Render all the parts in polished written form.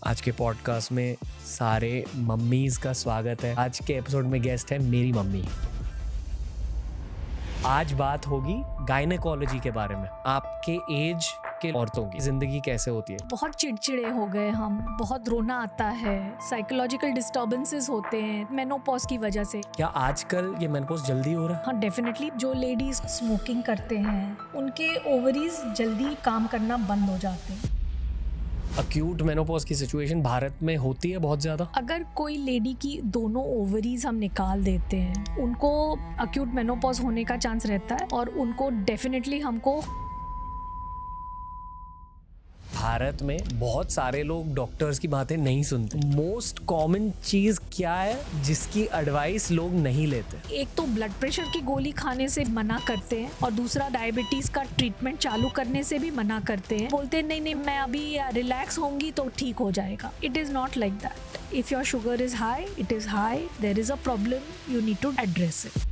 आज के पॉडकास्ट में सारे मम्मीज़ का स्वागत है। आज के एपिसोड में गेस्ट है मेरी मम्मी। आज बात होगी गायनेकोलॉजी के बारे में। आपके एज के औरतों की ज़िंदगी कैसे होती है। बहुत चिड़चिड़े हो गए हम, बहुत रोना आता है, साइकोलॉजिकल डिस्टर्बेंसेस होते हैं मेनोपॉज की वजह से। क्या आजकल ये मेनोपॉज जल्दी हो रहा है? हाँ डेफिनेटली। जो लेडीज स्मोकिंग करते हैं उनके ओवरीज जल्दी काम करना बंद हो जाते हैं। अक्यूट मेनोपॉज की सिचुएशन भारत में होती है बहुत ज़्यादा। अगर कोई लेडी की दोनों ओवरीज हम निकाल देते हैं, उनको अक्यूट मेनोपॉज होने का चांस रहता है और उनको डेफिनेटली हमको भारत में बहुत सारे लोग डॉक्टर्स की बातें नहीं सुनते। मोस्ट कॉमन चीज़ क्या है जिसकी एडवाइस लोग नहीं लेते? एक तो ब्लड प्रेशर की गोली खाने से मना करते हैं और दूसरा डायबिटीज का ट्रीटमेंट चालू करने से भी मना करते हैं। बोलते हैं नहीं नहीं मैं अभी रिलैक्स होंगी तो ठीक हो जाएगा। It is not like that. If your sugar is high, it is high, there is a problem, you need to address it.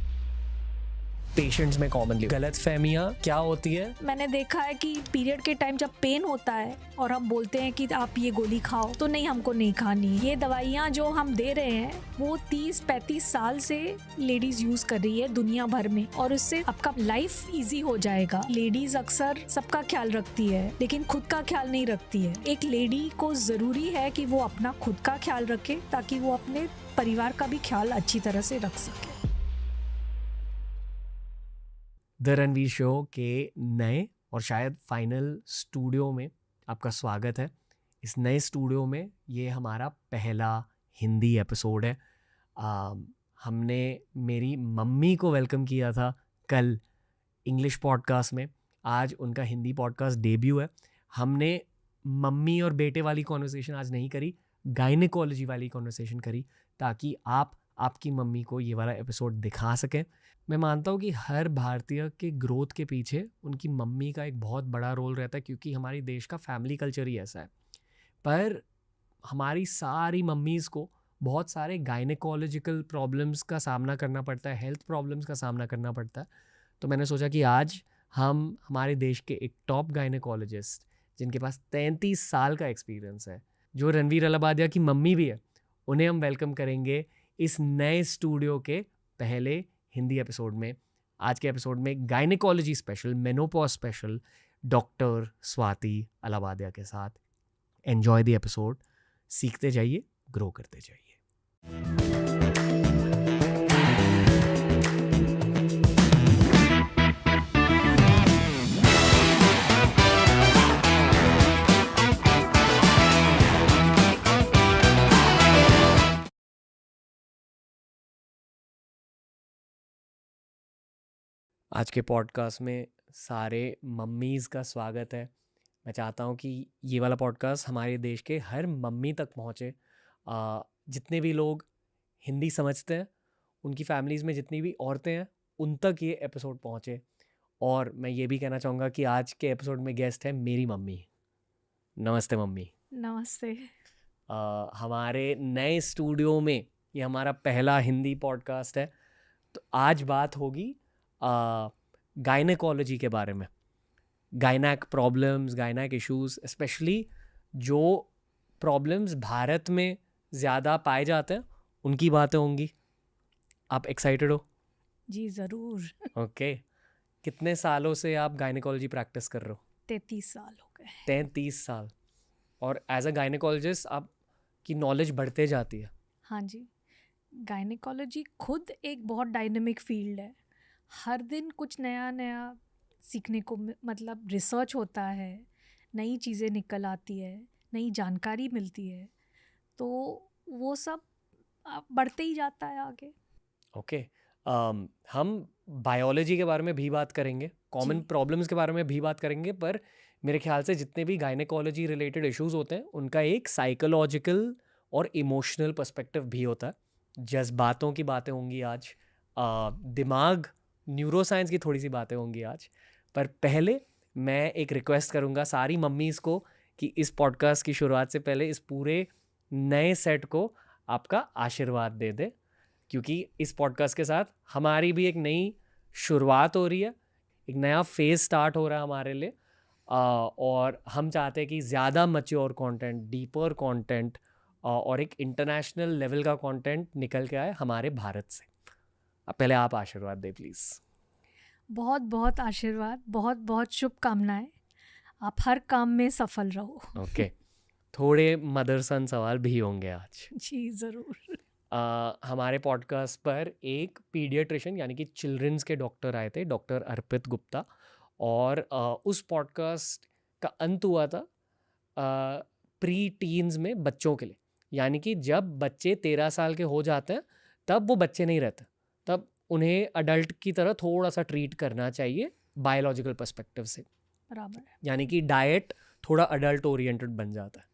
Patients में कॉमनली गलतफहमियां क्या होती है? मैंने देखा है कि पीरियड के टाइम जब पेन होता है और हम बोलते हैं कि आप ये गोली खाओ, तो नहीं हमको नहीं खानी। ये दवाइयाँ जो हम दे रहे हैं वो 30-35 साल से लेडीज यूज कर रही है दुनिया भर में, और उससे आपका लाइफ इजी हो जाएगा। लेडीज अक्सर सबका ख्याल रखती है लेकिन खुद का ख्याल नहीं रखती है। एक लेडी को जरूरी है कि वो अपना खुद का ख्याल रखे ताकि वो अपने परिवार का भी ख्याल अच्छी तरह से रख सके। द रणवीर शो के नए और शायद फाइनल स्टूडियो में आपका स्वागत है। इस नए स्टूडियो में ये हमारा पहला हिंदी एपिसोड है। हमने मेरी मम्मी को वेलकम किया था कल इंग्लिश पॉडकास्ट में। आज उनका हिंदी पॉडकास्ट डेब्यू है। हमने मम्मी और बेटे वाली कॉन्वर्सेशन आज नहीं करी, गायनेकोलॉजी वाली कॉन्वर्सेशन करी, ताकि आपकी मम्मी को ये वाला एपिसोड दिखा सकें। मैं मानता हूँ कि हर भारतीय के ग्रोथ के पीछे उनकी मम्मी का एक बहुत बड़ा रोल रहता है, क्योंकि हमारी देश का फैमिली कल्चर ही ऐसा है। पर हमारी सारी मम्मीज़ को बहुत सारे गायनेकोलॉजिकल प्रॉब्लम्स का सामना करना पड़ता है, हेल्थ प्रॉब्लम्स का सामना करना पड़ता है। तो मैंने सोचा कि आज हम हमारे देश के एक टॉप गायनेकोलॉजिस्ट, जिनके पास 33 साल का एक्सपीरियंस है, जो रणवीर अलाहाबादिया की मम्मी भी है, उन्हें हम वेलकम करेंगे इस नए स्टूडियो के पहले हिंदी एपिसोड में। आज के एपिसोड में gynaecology special, menopause special, doctor Swati Allahabadia के साथ। Enjoy the episode. सीखते जाइए, ग्रो करते जाइए। आज के पॉडकास्ट में सारे मम्मीज़ का स्वागत है। मैं चाहता हूँ कि ये वाला पॉडकास्ट हमारे देश के हर मम्मी तक पहुँचे। जितने भी लोग हिंदी समझते हैं, उनकी फैमिलीज़ में जितनी भी औरतें हैं, उन तक ये एपिसोड पहुँचे। और मैं ये भी कहना चाहूँगा कि आज के एपिसोड में गेस्ट है मेरी मम्मी। नमस्ते मम्मी। नमस्ते। हमारे नए स्टूडियो में ये हमारा पहला हिंदी पॉडकास्ट है। तो आज बात होगी गायनेकोलॉजी के बारे में। Gynaec problems, gynaec issues, specially जो प्रॉब्लम्स भारत में ज़्यादा पाए जाते हैं, उनकी बातें होंगी। आप एक्साइटेड हो? जी ज़रूर। ओके। कितने सालों से आप गायनेकोलॉजी प्रैक्टिस कर रहे हो? 33 साल हो गए। 33 साल। और एज अ गायनेकोलॉजिस्ट आपकी नॉलेज बढ़ते जाती है। हाँ जी। गायनेकोलॉजी खुद एक बहुत डायनेमिक फील्ड है। हर दिन कुछ नया नया सीखने को मतलब रिसर्च होता है, नई चीज़ें निकल आती है, नई जानकारी मिलती है, तो वो सब बढ़ते ही जाता है आगे। ओके। हम बायोलॉजी के बारे में भी बात करेंगे, कॉमन प्रॉब्लम्स के बारे में भी बात करेंगे, पर मेरे ख्याल से जितने भी गायनेकोलॉजी रिलेटेड इश्यूज होते हैं, उनका एक साइकोलॉजिकल और इमोशनल पर्सपेक्टिव भी होता है। जज्बातों की बातें होंगी आज, दिमाग, न्यूरोसाइंस की थोड़ी सी बातें होंगी आज। पर पहले मैं एक रिक्वेस्ट करूँगा सारी मम्मीज़ को कि इस पॉडकास्ट की शुरुआत से पहले इस पूरे नए सेट को आपका आशीर्वाद दे दे, क्योंकि इस पॉडकास्ट के साथ हमारी भी एक नई शुरुआत हो रही है, एक नया फेज स्टार्ट हो रहा है हमारे लिए। और हम चाहते हैं कि ज़्यादा मैच्योर कंटेंट, डीपर कंटेंट और एक इंटरनेशनल लेवल का कंटेंट निकल के आए हमारे भारत से। अब पहले आप आशीर्वाद दें प्लीज़। बहुत बहुत आशीर्वाद, बहुत बहुत शुभकामनाएं। आप हर काम में सफल रहो। ओके, थोड़े मदर सन सवाल भी होंगे आज। जी ज़रूर। हमारे पॉडकास्ट पर एक पीडियाट्रिशियन यानी कि चिल्ड्रंस के डॉक्टर आए थे, डॉक्टर अर्पित गुप्ता, और उस पॉडकास्ट का अंत हुआ था प्री टीन्स में बच्चों के लिए, यानी कि जब बच्चे 13 साल के हो जाते हैं तब वो बच्चे नहीं रहते, तब उन्हें अडल्ट की तरह थोड़ा सा ट्रीट करना चाहिए बायोलॉजिकल पर्सपेक्टिव से, बराबर है। यानी कि डाइट थोड़ा अडल्ट ओरिएंटेड बन जाता है।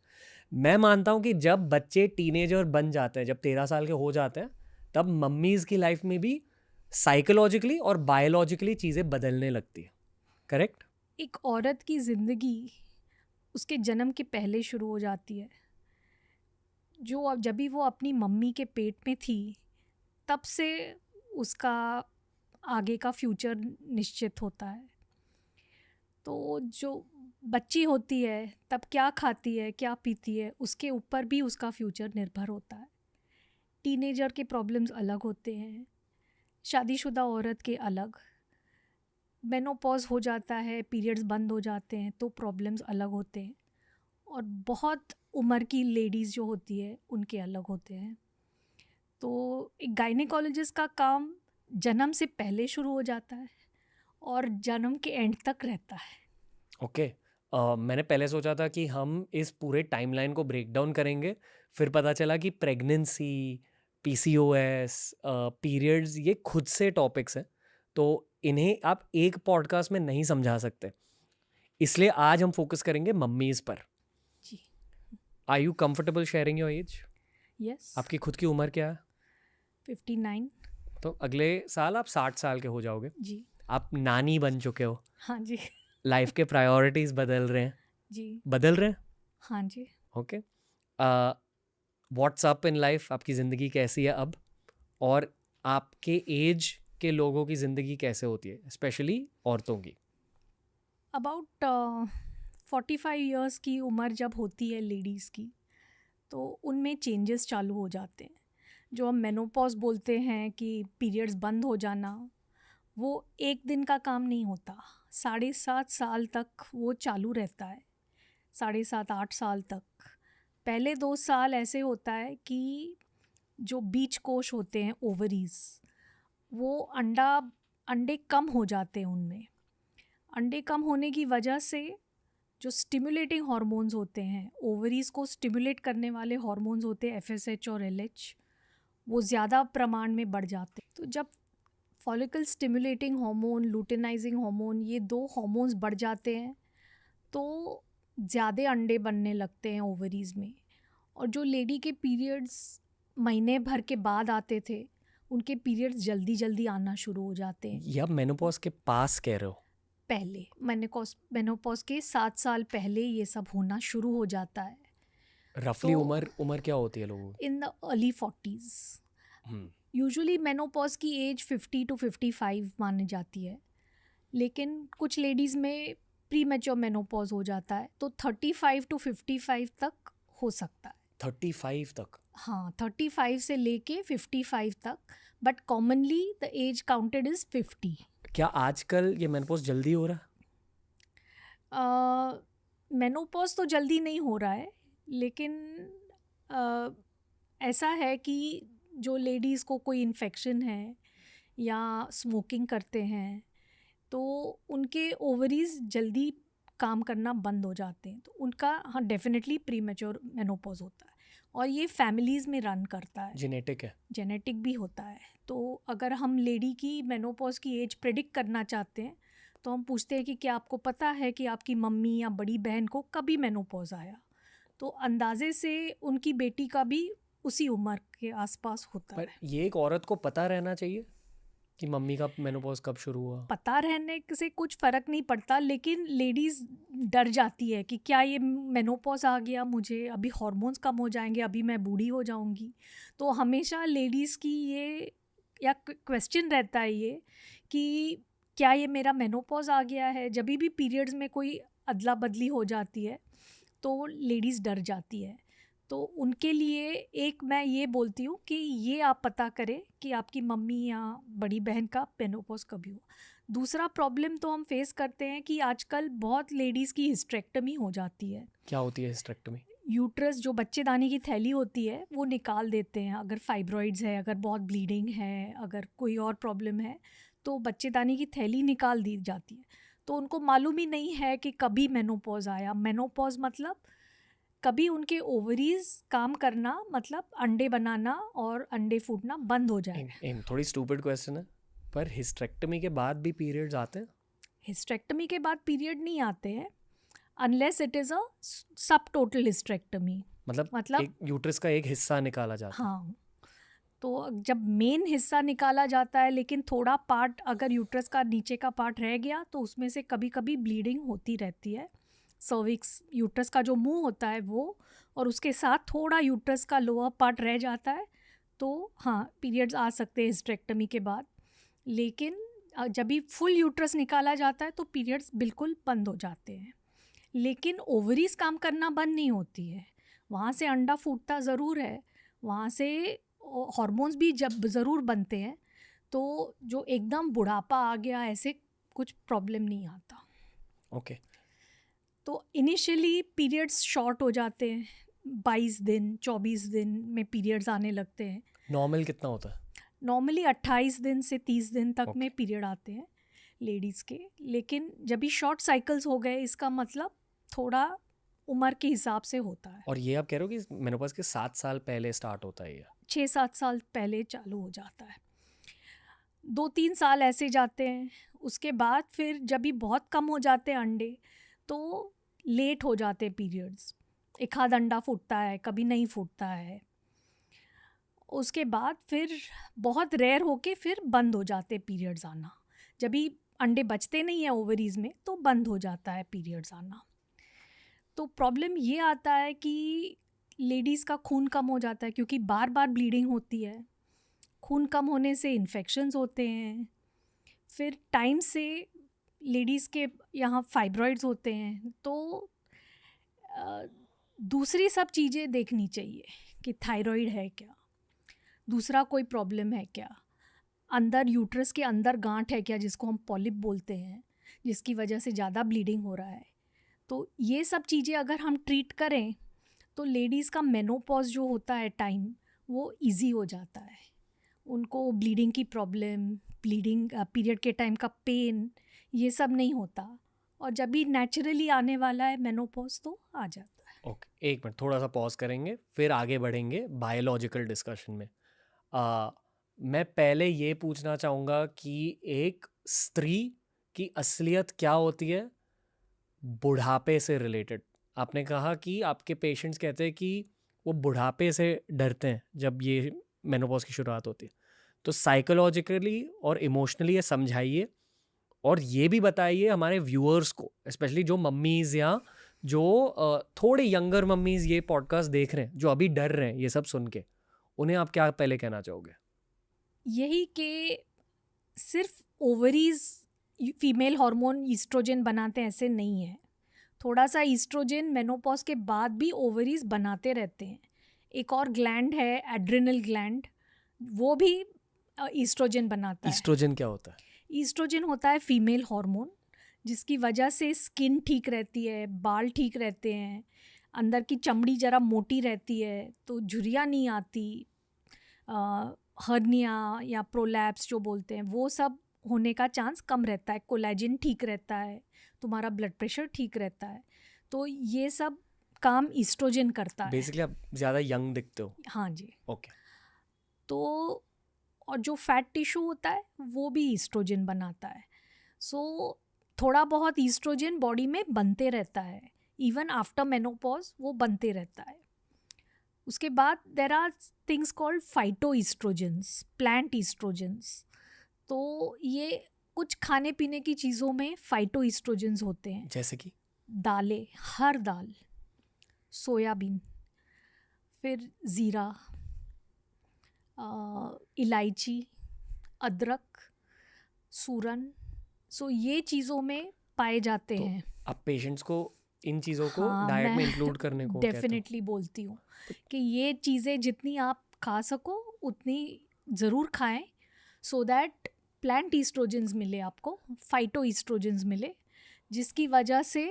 मैं मानता हूँ कि जब बच्चे टीनेजर बन जाते हैं, जब 13 साल के हो जाते हैं, तब मम्मीज़ की लाइफ में भी साइकोलॉजिकली और बायोलॉजिकली चीज़ें बदलने लगती है। करेक्ट? एक औरत की ज़िंदगी उसके जन्म के पहले शुरू हो जाती है। जब भी वो अपनी मम्मी के पेट में थी, तब से उसका आगे का फ्यूचर निश्चित होता है। तो जो बच्ची होती है तब क्या खाती है, क्या पीती है, उसके ऊपर भी उसका फ्यूचर निर्भर होता है। टीनेजर के प्रॉब्लम्स अलग होते हैं, शादीशुदा औरत के अलग, मेनोपॉज हो जाता है, पीरियड्स बंद हो जाते हैं तो प्रॉब्लम्स अलग होते हैं, और बहुत उम्र की लेडीज़ जो होती है उनके अलग होते हैं। तो एक गायनेकोलॉजिस्ट का काम जन्म से पहले शुरू हो जाता है और जन्म के एंड तक रहता है। ओके, मैंने पहले सोचा था कि हम इस पूरे टाइमलाइन को ब्रेक डाउन करेंगे, फिर पता चला कि प्रेगनेंसी, PCOS, पीरियड्स ये खुद से टॉपिक्स हैं, तो इन्हें आप एक पॉडकास्ट में नहीं समझा सकते, इसलिए आज हम फोकस करेंगे मम्मीज़ पर। जी। Are you comfortable sharing your age? Yes. आपकी खुद की उम्र क्या है? 59। तो अगले साल आप 60 साल के हो जाओगे। जी। आप नानी बन चुके हो, हाँ जी। लाइफ के प्रायोरिटीज़ बदल रहे हैं। जी। बदल रहे हैं? हाँ जी। ओके, व्हाट्सअप इन लाइफ, आपकी ज़िंदगी कैसी है अब, और आपके एज के लोगों की ज़िंदगी कैसे होती है, स्पेशली औरतों की? अबाउट 45 इयर्स की उम्र जब होती है लेडीज़ की, तो उनमें चेंजेस चालू हो जाते हैं। जो हम मेनोपॉज बोलते हैं कि पीरियड्स बंद हो जाना, वो एक दिन का काम नहीं होता, 7.5 साल तक वो चालू रहता है, 7.5-8 साल तक। पहले 2 साल ऐसे होता है कि जो बीज कोश होते हैं, ओवरीज, वो अंडे कम हो जाते हैं उनमें। अंडे कम होने की वजह से जो स्टिमुलेटिंग हार्मोन्स होते हैं, ओवरीज को स्टिमुलेट करने वाले हार्मोन्स होते हैं FSH और LH, वो ज़्यादा प्रमाण में बढ़ जाते हैं। तो जब फॉलिकल स्टिमुलेटिंग हार्मोन, लुटेनाइजिंग हार्मोन, ये 2 हार्मोन्स बढ़ जाते हैं तो ज़्यादा अंडे बनने लगते हैं ओवरीज में। और जो लेडी के पीरियड्स महीने भर के बाद आते थे, उनके पीरियड्स जल्दी जल्दी आना शुरू हो जाते हैं। ये आप मेनोपॉज के पास कह रहे हो? पहले मेनोपॉज के 7 साल पहले ये सब होना शुरू हो जाता है। रफली तो उम्र क्या होती है लोगों की? In the early 40s। Usually menopause की एज 50 to 55 मानी जाती है, लेकिन कुछ लेडीज़ में प्री मैच्योर मेनोपॉज हो जाता है, तो 35 to 55 तक हो सकता है। 35 तक? हाँ, 35 से लेके 55 तक, but commonly the age counted is 50। क्या आजकल ये मेनोपॉज जल्दी हो रहा है? मेनोपॉज तो जल्दी नहीं हो रहा है, लेकिन ऐसा है कि जो लेडीज़ को कोई इन्फेक्शन है या स्मोकिंग करते हैं, तो उनके ओवरीज जल्दी काम करना बंद हो जाते हैं, तो उनका हाँ डेफिनेटली प्री मैच्योर मेनोपॉज होता है। और ये फैमिलीज़ में रन करता है, जेनेटिक है? जेनेटिक भी होता है। तो अगर हम लेडी की मेनोपॉज की एज प्रेडिक्ट करना चाहते हैं, तो हम पूछते हैं कि क्या आपको पता है कि आपकी मम्मी या बड़ी बहन को कभी मेनोपॉज आया, तो अंदाजे से उनकी बेटी का भी उसी उम्र के आसपास होता पर है। ये एक औरत को पता रहना चाहिए कि मम्मी का मेनोपॉज कब शुरू हुआ? पता रहने से कुछ फ़र्क नहीं पड़ता, लेकिन लेडीज़ डर जाती है कि क्या ये मेनोपॉज आ गया, मुझे अभी हार्मोन्स कम हो जाएंगे, अभी मैं बूढ़ी हो जाऊंगी। तो हमेशा लेडीज़ की ये या क्वेश्चन रहता है ये कि क्या ये मेरा मेनोपॉज आ गया है। जब भी पीरियड्स में कोई अदला बदली हो जाती है तो लेडीज़ डर जाती है। तो उनके लिए एक मैं ये बोलती हूँ कि ये आप पता करें कि आपकी मम्मी या बड़ी बहन का मेनोपॉज कभी हुआ। दूसरा प्रॉब्लम तो हम फेस करते हैं कि आजकल बहुत लेडीज़ की हिस्टेरेक्टमी हो जाती है। क्या होती है हिस्टेरेक्टमी? यूट्रस जो बच्चेदानी की थैली होती है वो निकाल देते हैं। अगर फाइब्रॉइड्स है, अगर बहुत ब्लीडिंग है, अगर कोई और प्रॉब्लम है तो बच्चेदानी की थैली निकाल दी जाती है। तो उनको मालूम ही नहीं है कि कभी मेनोपॉज आया। मेनोपॉज मतलब कभी उनके ओवरीज काम करना, मतलब अंडे बनाना और अंडे फूटना बंद हो जाए। थोड़ी स्टूपिड क्वेश्चन है, पर हिस्टेरेक्टमी के बाद भी पीरियड्स आते हैं? हिस्टेरेक्टमी के बाद पीरियड नहीं आते हैं अनलेस इट इज़ अ सब टोटल हिस्टेरेक्टमी। मतलब एक यूट्रस का एक हिस्सा निकाला जाता है। हाँ, तो जब मेन हिस्सा निकाला जाता है लेकिन थोड़ा पार्ट अगर यूट्रस का नीचे का पार्ट रह गया तो उसमें से कभी कभी ब्लीडिंग होती रहती है। सर्विक्स, यूट्रस का जो मुंह होता है वो, और उसके साथ थोड़ा यूट्रस का लोअर पार्ट रह जाता है। तो हाँ, पीरियड्स आ सकते हैं हिस्टेरेक्टमी के बाद। लेकिन जब भी फुल यूट्रस निकाला जाता है तो पीरियड्स बिल्कुल बंद हो जाते हैं। लेकिन ओवरीज काम करना बंद नहीं होती है, वहाँ से अंडा फूटता ज़रूर है, वहाँ से हार्मोन्स भी जब ज़रूर बनते हैं। तो जो एकदम बुढ़ापा आ गया ऐसे कुछ प्रॉब्लम नहीं आता। ओके। तो इनिशियली पीरियड्स शॉर्ट हो जाते हैं, 22 दिन 24 दिन में पीरियड्स आने लगते हैं। नॉर्मल कितना होता है? नॉर्मली 28 दिन से 30 दिन तक में पीरियड आते हैं लेडीज़ के। लेकिन जब भी शॉर्ट साइकिल्स हो गए इसका मतलब थोड़ा उम्र के हिसाब से होता है। और ये आप कह रहे हो कि मेनोपॉज के 7 साल पहले स्टार्ट होता है? 6-7 साल पहले चालू हो जाता है, 2-3 साल ऐसे जाते हैं। उसके बाद फिर जब भी बहुत कम हो जाते हैं अंडे तो लेट हो जाते हैं पीरियड्स। एक आध अंडा फूटता है, कभी नहीं फूटता है। उसके बाद फिर बहुत रेयर होके फिर बंद हो जाते हैं पीरियड्स आना। जब भी अंडे बचते नहीं हैं ओवरीज में तो बंद हो जाता है पीरियड्स आना। तो प्रॉब्लम ये आता है कि लेडीज़ का खून कम हो जाता है क्योंकि बार बार ब्लीडिंग होती है। खून कम होने से इन्फेक्शंस होते हैं। फिर टाइम से लेडीज़ के यहाँ फाइब्रॉइड्स होते हैं। तो दूसरी सब चीज़ें देखनी चाहिए कि थायराइड है क्या, दूसरा कोई प्रॉब्लम है क्या, अंदर यूट्रस के अंदर गांठ है क्या जिसको हम पॉलिप बोलते हैं, जिसकी वजह से ज़्यादा ब्लीडिंग हो रहा है। तो ये सब चीज़ें अगर हम ट्रीट करें तो लेडीज़ का मेनोपॉज जो होता है टाइम वो इजी हो जाता है। उनको ब्लीडिंग की प्रॉब्लम, ब्लीडिंग पीरियड के टाइम का पेन, ये सब नहीं होता। और जब भी नेचुरली आने वाला है मेनोपॉज तो आ जाता है। ओके, एक मिनट थोड़ा सा पॉज करेंगे, फिर आगे बढ़ेंगे बायोलॉजिकल डिस्कशन में। मैं पहले ये पूछना चाहूँगा कि एक स्त्री की असलियत क्या होती है बुढ़ापे से रिलेटेड? आपने कहा कि आपके पेशेंट्स कहते हैं कि वो बुढ़ापे से डरते हैं जब ये मेनोपॉज की शुरुआत होती है। तो साइकोलॉजिकली और इमोशनली ये समझाइए, और ये भी बताइए हमारे व्यूअर्स को, स्पेशली जो मम्मीज़ या जो थोड़े यंगर मम्मीज़ ये पॉडकास्ट देख रहे हैं, जो अभी डर रहे हैं ये सब सुन के, उन्हें आप क्या पहले कहना चाहोगे? यही कि सिर्फ ओवरीज फीमेल हार्मोन ईस्ट्रोजन बनाते हैं ऐसे नहीं है। थोड़ा सा ईस्ट्रोजन मेनोपॉज के बाद भी ओवरीज बनाते रहते हैं। एक और ग्लैंड है एड्रिनल ग्लैंड, वो भी ईस्ट्रोजन बनाता है। ईस्ट्रोजन क्या होता है? ईस्ट्रोजन होता है फीमेल हार्मोन जिसकी वजह से स्किन ठीक रहती है, बाल ठीक रहते हैं, अंदर की चमड़ी ज़रा मोटी रहती है तो झुर्रियाँ नहीं आती, हर्निया या प्रोलैप्स जो बोलते हैं वो सब होने का चांस कम रहता है। कोलेजन ठीक रहता है, तुम्हारा ब्लड प्रेशर ठीक रहता है। तो ये सब काम ईस्ट्रोजन करता है। बेसिकली आप ज़्यादा यंग दिखते हो। हाँ जी। ओके। तो और जो फैट टिश्यू होता है वो भी ईस्ट्रोजन बनाता है। सो थोड़ा बहुत ईस्ट्रोजन बॉडी में बनते रहता है, इवन आफ्टर मेनोपॉज वो बनते रहता है। उसके बाद there are things called phyto oestrogens, plant oestrogens. तो ये कुछ खाने पीने की चीज़ों में फाइटो ईस्ट्रोजन्स होते हैं, जैसे कि दालें, हर दाल, सोयाबीन, फिर ज़ीरा, इलायची, अदरक, सूरन। सो ये चीज़ों में पाए जाते हैं। आप पेशेंट्स को इन चीज़ों को हाँ, डाइट में मैं इंक्लूड करने को कहते हो? डेफिनेटली बोलती हूँ कि ये चीज़ें जितनी आप खा सको उतनी ज़रूर खाएं, सो दैट प्लांट ईस्ट्रोजन्स मिले आपको, फाइटो ईस्ट्रोजन्स मिले, जिसकी वजह से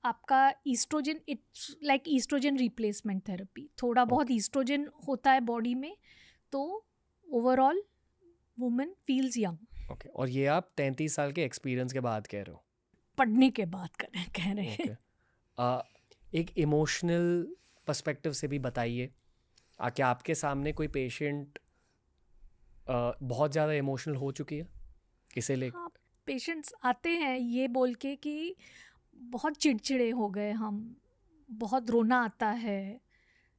आपका oestrogen, it's like oestrogen replacement therapy, थोड़ा बहुत ईस्ट्रोजन होता है बॉडी में तो overall women feels young. Okay, और ये आप 33 साल के एक्सपीरियंस के बाद कह रहे हो? पढ़ने के बाद कह रहे हैं। ओके। एक इमोशनल पर्सपेक्टिव से भी बताइए, क्या आपके सामने कोई पेशेंट बहुत ज़्यादा इमोशनल हो चुकी है इसे ले? हाँ, पेशेंट्स आते हैं ये बोल के कि बहुत चिड़चिड़े हो गए हम, बहुत रोना आता है,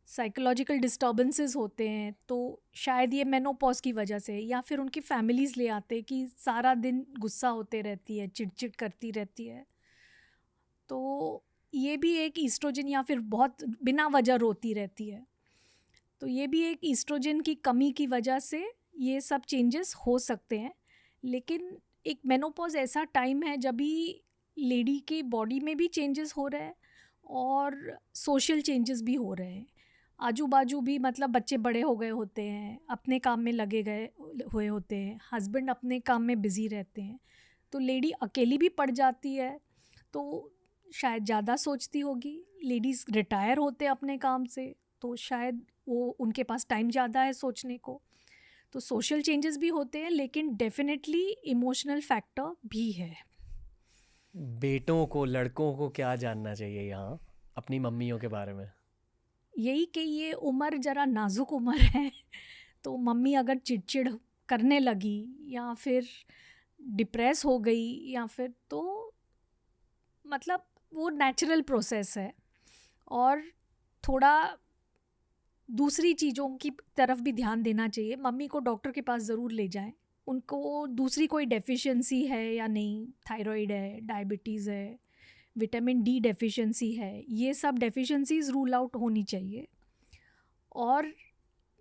साइकोलॉजिकल डिस्टर्बेंसेस होते हैं, तो शायद ये मेनोपॉज की वजह से, या फिर उनकी फैमिलीज़ ले आते हैं कि सारा दिन गुस्सा होते रहती है, चिड़चिड़ करती रहती है, तो ये भी एक ईस्ट्रोजन, या फिर बहुत बिना वजह रोती रहती है, तो ये भी एक ईस्ट्रोजन की कमी की वजह से ये सब चेंजेस हो सकते हैं। लेकिन एक मेनोपॉज ऐसा टाइम है जब भी लेडी के बॉडी में भी चेंजेस हो रहे हैं और सोशल चेंजेस भी हो रहे हैं, आजू बाजू भी, मतलब बच्चे बड़े हो गए होते हैं, अपने काम में लगे गए हुए होते हैं, हस्बैंड अपने काम में बिज़ी रहते हैं, तो लेडी अकेली भी पड़ जाती है, तो शायद ज़्यादा सोचती होगी। लेडीज़ रिटायर होते हैं अपने काम से, तो शायद वो उनके पास टाइम ज़्यादा है सोचने को, तो सोशल चेंजेस भी होते हैं, लेकिन डेफिनेटली इमोशनल फैक्टर भी है। बेटों को, लड़कों को क्या जानना चाहिए यहाँ अपनी मम्मियों के बारे में? यही कि ये उम्र ज़रा नाजुक उम्र है, तो मम्मी अगर चिड़चिड़ करने लगी या फिर डिप्रेस हो गई या फिर, तो मतलब वो नेचुरल प्रोसेस है, और थोड़ा दूसरी चीज़ों की तरफ भी ध्यान देना चाहिए। मम्मी को डॉक्टर के पास ज़रूर ले जाएं, उनको दूसरी कोई डेफिशिएंसी है या नहीं, थायराइड है, डायबिटीज़ है, विटामिन डी डेफिशिएंसी है, ये सब डेफिशिएंसीज रूल आउट होनी चाहिए। और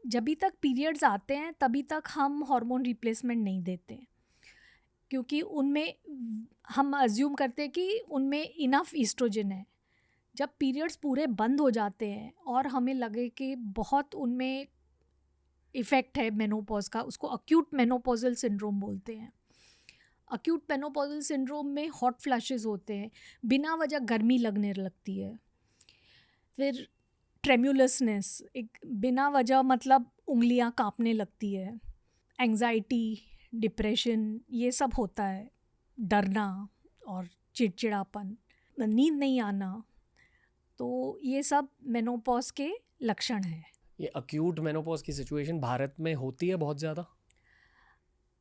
जब तक पीरियड्स आते हैं तभी तक हम हार्मोन रिप्लेसमेंट नहीं देते, क्योंकि उनमें हम अज्यूम करते हैं कि उनमें इनफ ईस्ट्रोजन है। जब पीरियड्स पूरे बंद हो जाते हैं और हमें लगे कि बहुत उनमें इफ़ेक्ट है मेनोपॉज का, उसको अक्यूट मेनोपॉजल सिंड्रोम बोलते हैं। अक्यूट मेनोपॉजल सिंड्रोम में हॉट फ्लैशेस होते हैं, बिना वजह गर्मी लगने लगती है, फिर ट्रेम्युलसनेस, एक बिना वजह मतलब उंगलियां कांपने लगती है, एंग्जाइटी, डिप्रेशन, ये सब होता है, डरना और चिड़चिड़ापन, नींद नहीं आना, तो ये सब मेनोपॉज के लक्षण हैं। ये अक्यूट मेनोपॉज की सिचुएशन भारत में होती है बहुत ज़्यादा?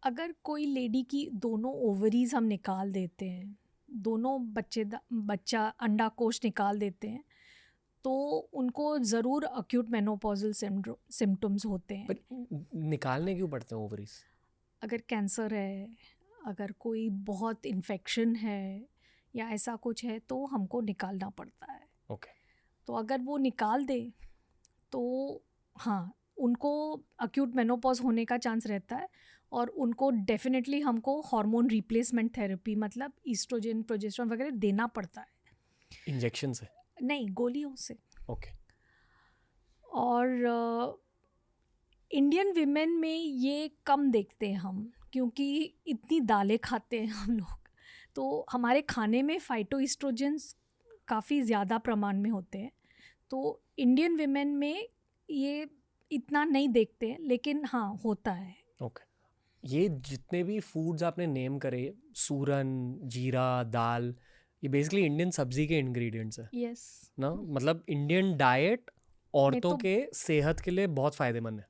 अगर कोई लेडी की दोनों ओवरीज हम निकाल देते हैं, दोनों बच्चा अंडाकोश निकाल देते हैं, तो उनको ज़रूर अक्यूट मेनोपॉजल सिम्टम्स होते हैं। पर निकालने क्यों पड़ते हैं ओवरीज? अगर कैंसर है, अगर कोई बहुत इन्फेक्शन है या ऐसा कुछ है, तो हमको निकालना पड़ता है। ओके। तो अगर वो निकाल दे तो हाँ, उनको अक्यूट मेनोपॉज होने का चांस रहता है, और उनको डेफिनेटली हमको हार्मोन रिप्लेसमेंट थेरेपी, मतलब ईस्ट्रोजन, प्रोजेस्टेरोन वगैरह देना पड़ता है। इंजेक्शन से? नहीं, गोलियों से। ओके। और इंडियन विमेन में ये कम देखते हैं हम, क्योंकि इतनी दालें खाते हैं हम लोग, तो हमारे खाने में फाइटोइस्ट्रोजेंस काफ़ी ज़्यादा प्रमाण में होते हैं, तो इंडियन विमेन में ये इतना नहीं देखते हैं, लेकिन हाँ होता है। ओके। ये जितने भी फूड्स आपने नेम करे, सूरन, जीरा, दाल, ये बेसिकली इंडियन सब्जी के इंग्रेडिएंट्स है यस ना? मतलब इंडियन डाइट औरतों तो के सेहत के लिए बहुत फ़ायदेमंद है।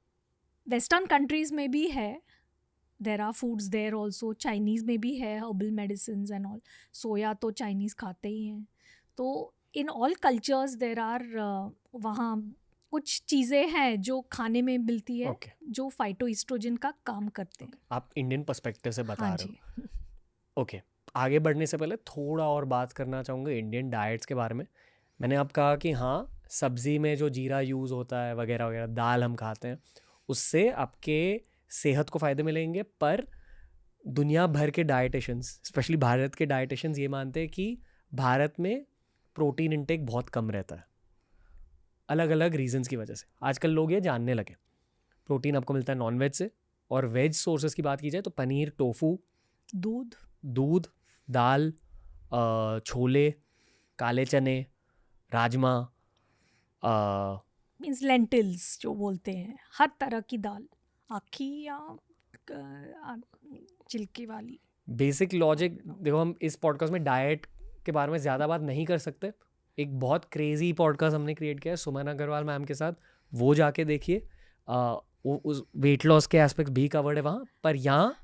वेस्टर्न कंट्रीज़ में भी है, there are foods there also, Chinese में भी है, herbal medicine and all, soya तो चाइनीज़ खाते ही हैं, तो in all cultures there are, वहाँ कुछ चीज़ें हैं जो खाने में मिलती है, Okay. जो फाइटोइस्ट्रोजन का काम करते हैं। आप इंडियन पर्सपेक्टिव से बता हाँ रहे हो। जी। ओके। आगे बढ़ने से पहले थोड़ा और बात करना चाहूँगा इंडियन डाइट्स के बारे में। मैंने आप कहा कि हाँ, सब्ज़ी में जो जीरा यूज़ होता है वगैरह वगैरह, दाल हम खाते हैं, उससे आपके सेहत को फ़ायदे मिलेंगे, पर दुनिया भर के डाइटिशियंस, स्पेशली भारत के डाइटिशियंस, ये मानते हैं कि भारत में प्रोटीन इंटेक बहुत कम रहता है, अलग अलग रीजंस की वजह से। आजकल लोग ये जानने लगे। प्रोटीन आपको मिलता है नॉन वेज से, और वेज सोर्सेज की बात की जाए तो पनीर, टोफू, दूध, दाल, छोले, काले चने, राजमा, मीन्स लेंटिल्स जो बोलते हैं, हर तरह की दाल, आखी या छिलके वाली। बेसिक लॉजिक देखो, हम इस पॉडकास्ट में डाइट के बारे में ज़्यादा बात नहीं कर सकते। एक बहुत क्रेजी पॉडकास्ट हमने क्रिएट किया है सुमन अग्रवाल मैम के साथ, वो जाके देखिए। उस वेट लॉस के एस्पेक्ट भी कवर्ड है वहाँ पर। यहाँ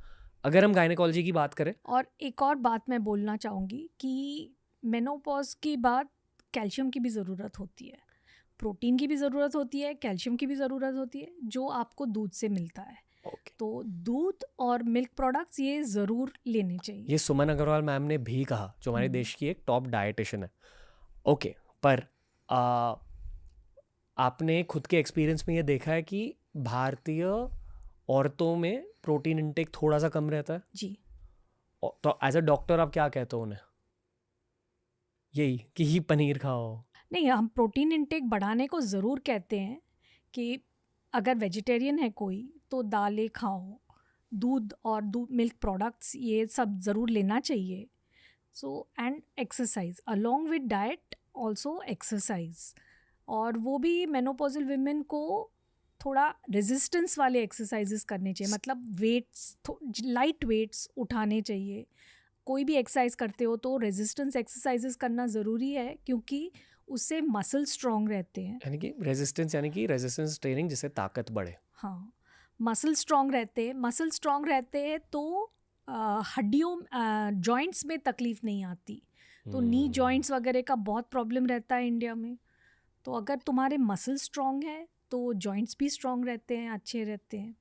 अगर हम गायनेकोलॉजी की बात करें, और एक और बात मैं बोलना चाहूँगी कि मेनोपॉज के बाद कैल्शियम की भी ज़रूरत होती है, प्रोटीन की भी ज़रूरत होती है, कैल्शियम की भी ज़रूरत होती है, जो आपको दूध से मिलता है। तो दूध और मिल्क प्रोडक्ट्स ये ज़रूर लेने चाहिए। ये सुमन अग्रवाल मैम ने भी कहा, जो हमारे देश की एक टॉप डाइटिशियन है। ओके, पर आपने खुद के एक्सपीरियंस में ये देखा है कि भारतीय औरतों में प्रोटीन इंटेक थोड़ा सा कम रहता है जी। तो एज अ डॉक्टर आप क्या कहते हो उन्हें? यही कि ही पनीर खाओ? नहीं, हम प्रोटीन इंटेक बढ़ाने को ज़रूर कहते हैं कि अगर वेजिटेरियन है कोई तो दालें खाओ, दूध और मिल्क प्रोडक्ट्स ये सब ज़रूर लेना चाहिए। So and exercise along with diet, also exercise. और वो भी मेनोपॉजल विमेन को थोड़ा रेजिस्टेंस वाले एक्सरसाइजेस करने चाहिए, मतलब वेट्स, लाइट वेट्स उठाने चाहिए। कोई भी एक्सरसाइज करते हो तो रेजिस्टेंस एक्सरसाइजेस करना ज़रूरी है, क्योंकि उससे मसल स्ट्रॉन्ग रहते हैं। यानी कि रेजिस्टेंस ट्रेनिंग जिससे ताकत बढ़े। हाँ, मसल स्ट्रॉन्ग रहते हैं तो हड्डियों, जॉइंट्स में तकलीफ नहीं आती। तो नी जॉइंट्स वगैरह का बहुत प्रॉब्लम रहता है इंडिया में। तो अगर तुम्हारे मसल स्ट्रॉन्ग है तो जॉइंट्स भी स्ट्रॉन्ग रहते हैं, अच्छे रहते हैं।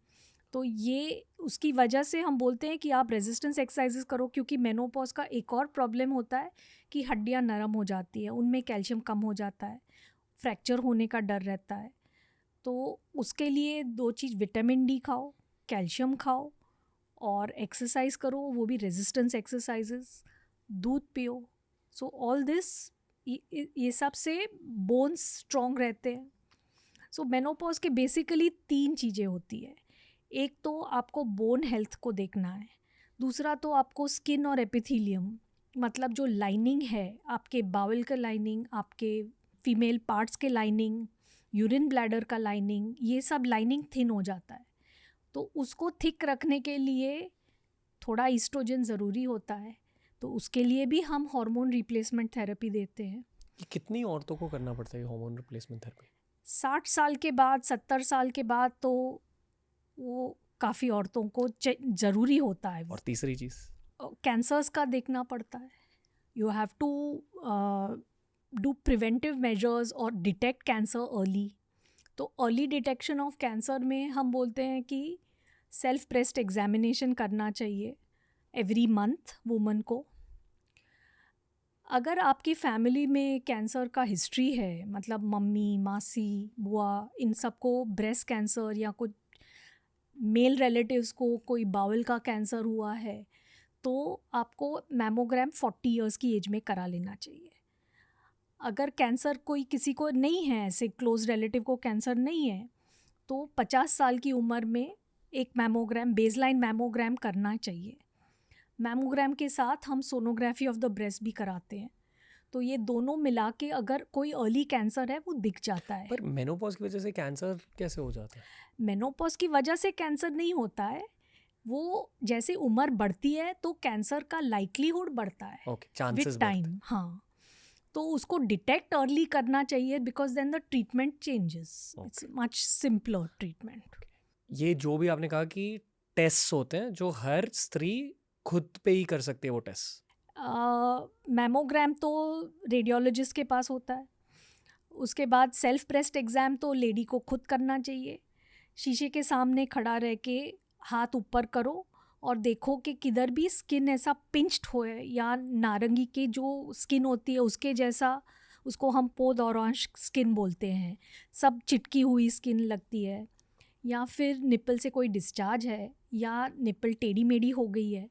तो ये उसकी वजह से हम बोलते हैं कि आप रेजिस्टेंस एक्सरसाइजेस करो, क्योंकि मेनोपॉज का एक और प्रॉब्लम होता है कि हड्डियां नरम हो जाती है, उनमें कैल्शियम कम हो जाता है, फ्रैक्चर होने का डर रहता है। तो उसके लिए 2 चीज़, विटामिन डी खाओ, कैल्शियम खाओ और एक्सरसाइज करो, वो भी रेजिस्टेंस एक्सरसाइजेस, दूध पियो। सो ऑल दिस, ये सब से बोन्स स्ट्रॉन्ग रहते हैं। सो मेनोपॉज के बेसिकली 3 चीज़ें होती है। एक तो आपको बोन हेल्थ को देखना है, दूसरा तो आपको स्किन और एपिथेलियम, मतलब जो लाइनिंग है आपके बाउल का लाइनिंग, आपके फीमेल पार्ट्स के लाइनिंग, यूरिन ब्लैडर का लाइनिंग, ये सब लाइनिंग थिन हो जाता है। तो उसको थिक रखने के लिए थोड़ा ईस्ट्रोजन ज़रूरी होता है, तो उसके लिए भी हम हार्मोन रिप्लेसमेंट थेरेपी देते हैं। कि कितनी औरतों को करना पड़ता है हार्मोन रिप्लेसमेंट थेरेपी? 60 साल के बाद, 70 साल के बाद तो वो काफ़ी औरतों को ज़रूरी होता है। और तीसरी चीज़, कैंसर्स का देखना पड़ता है। You have to do preventive measures और डिटेक्ट कैंसर अर्ली। तो अर्ली डिटेक्शन ऑफ कैंसर में हम बोलते हैं कि सेल्फ ब्रेस्ट एग्जामिनेशन करना चाहिए एवरी मंथ वुमन को। अगर आपकी फैमिली में कैंसर का हिस्ट्री है, मतलब मम्मी, मासी, बुआ, इन सबको ब्रेस्ट कैंसर, या कुछ मेल रिलेटिव्स को कोई बाउल का कैंसर हुआ है, तो आपको मैमोग्राम 40 इयर्स की एज में करा लेना चाहिए। अगर कैंसर कोई किसी को नहीं है, ऐसे क्लोज रिलेटिव को कैंसर नहीं है, तो 50 साल की उम्र में एक मैमोग्राम, बेसलाइन मैमोग्राम करना चाहिए। मैमोग्राम के साथ हम सोनोग्राफी ऑफ द ब्रेस्ट भी कराते हैं। तो ये दोनों मिला के अगर कोई अर्ली कैंसर है वो दिख जाता है। पर मेनोपॉज की वजह से कैंसर कैसे हो जाता है? मेनोपॉज की वजह से कैंसर नहीं होता है, वो जैसे उम्र बढ़ती है तो कैंसर का लाइक्लीहुड बढ़ता है विद टाइम। हाँ, तो उसको डिटेक्ट अर्ली करना चाहिए, because then the treatment changes, it's much simpler treatment. ये जो भी आपने कहा कि टेस्ट होते हैं जो हर स्त्री खुद पे ही कर सकती है, वो टेस्ट? मैमोग्राम तो रेडियोलॉजिस्ट के पास होता है। उसके बाद सेल्फ ब्रेस्ट एग्ज़ाम तो लेडी को खुद करना चाहिए। शीशे के सामने खड़ा रह के हाथ ऊपर करो और देखो कि किधर भी स्किन ऐसा पिंच्ड हो है, या नारंगी की जो स्किन होती है उसके जैसा, उसको हम पोद ऑरेंज स्किन बोलते हैं, सब चिटकी हुई स्किन लगती है, या फिर निपल से कोई डिस्चार्ज है, या निपल टेढ़ी मेढ़ी हो गई है,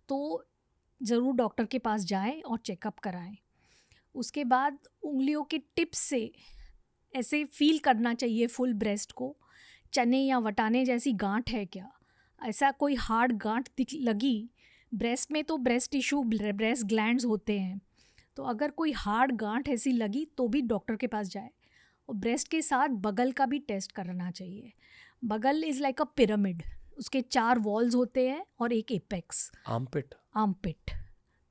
तो ज़रूर डॉक्टर के पास जाएं और चेकअप कराएं। उसके बाद उंगलियों के टिप से ऐसे फील करना चाहिए फुल ब्रेस्ट को, चने या वटाने जैसी गांठ है क्या, ऐसा कोई हार्ड गांठ लगी ब्रेस्ट में तो ब्रेस्ट टिश्यू, ब्रेस्ट ग्लैंड्स होते हैं, तो अगर कोई हार्ड गांठ ऐसी लगी तो भी डॉक्टर के पास जाए। और ब्रेस्ट के साथ बगल का भी टेस्ट करना चाहिए। बगल इज़ लाइक अ पिरामिड, उसके 4 वॉल्स होते हैं और एक एपेक्स। आर्मपिट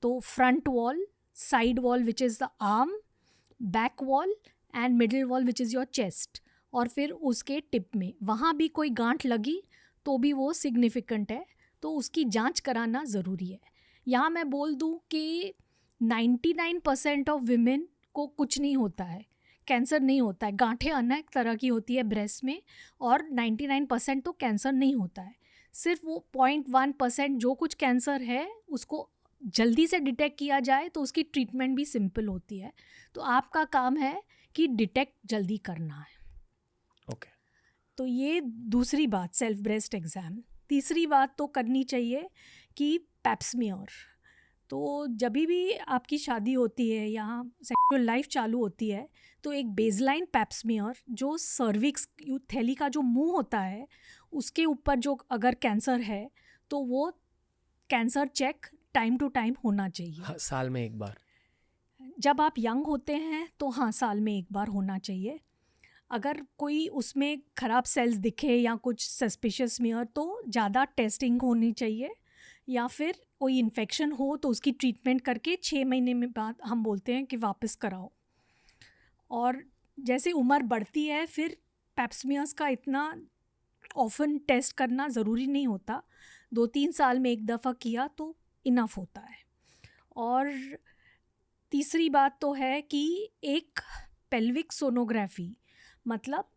तो front wall, side wall which is the arm, back wall and middle wall which is your chest, और फिर उसके टिप में वहाँ भी कोई गांठ लगी तो भी वो सिग्निफिकेंट है, तो उसकी जांच कराना ज़रूरी है। यहाँ मैं बोल दूँ कि 99% ऑफ विमेन को कुछ नहीं होता है, कैंसर नहीं होता है। गांठें अनेक तरह की होती है ब्रेस्ट में और 99% तो कैंसर नहीं होता है। सिर्फ वो 0.1% जो कुछ कैंसर है उसको जल्दी से डिटेक्ट किया जाए तो उसकी ट्रीटमेंट भी सिंपल होती है। तो आपका काम है कि डिटेक्ट जल्दी करना है। ओके। तो ये दूसरी बात, सेल्फ ब्रेस्ट एग्ज़ाम। तीसरी बात तो करनी चाहिए कि पैप्समियर। तो जब भी आपकी शादी होती है या सेक्सुअल लाइफ चालू होती है तो एक बेसलाइन पैप्समियर जो सर्विक्स थैली का जो मुंह होता है उसके ऊपर जो अगर कैंसर है तो वो cancer check time to time होना चाहिए। हाँ, साल में एक बार। जब आप यंग होते हैं तो हाँ, साल में एक बार होना चाहिए। अगर कोई उसमें ख़राब सेल्स दिखे या कुछ सस्पिशियस स्मीयर तो ज़्यादा टेस्टिंग होनी चाहिए, या फिर कोई इन्फेक्शन हो तो उसकी ट्रीटमेंट करके 6 महीने में बाद हम बोलते हैं कि वापस कराओ। और जैसे उम्र बढ़ती है फिर पैप्समियर्स का इतना ऑफन टेस्ट करना ज़रूरी नहीं होता, 2-3 साल में एक दफ़ा किया तो इनफ होता है। और तीसरी बात तो है कि एक पेल्विक सोनोग्राफी, मतलब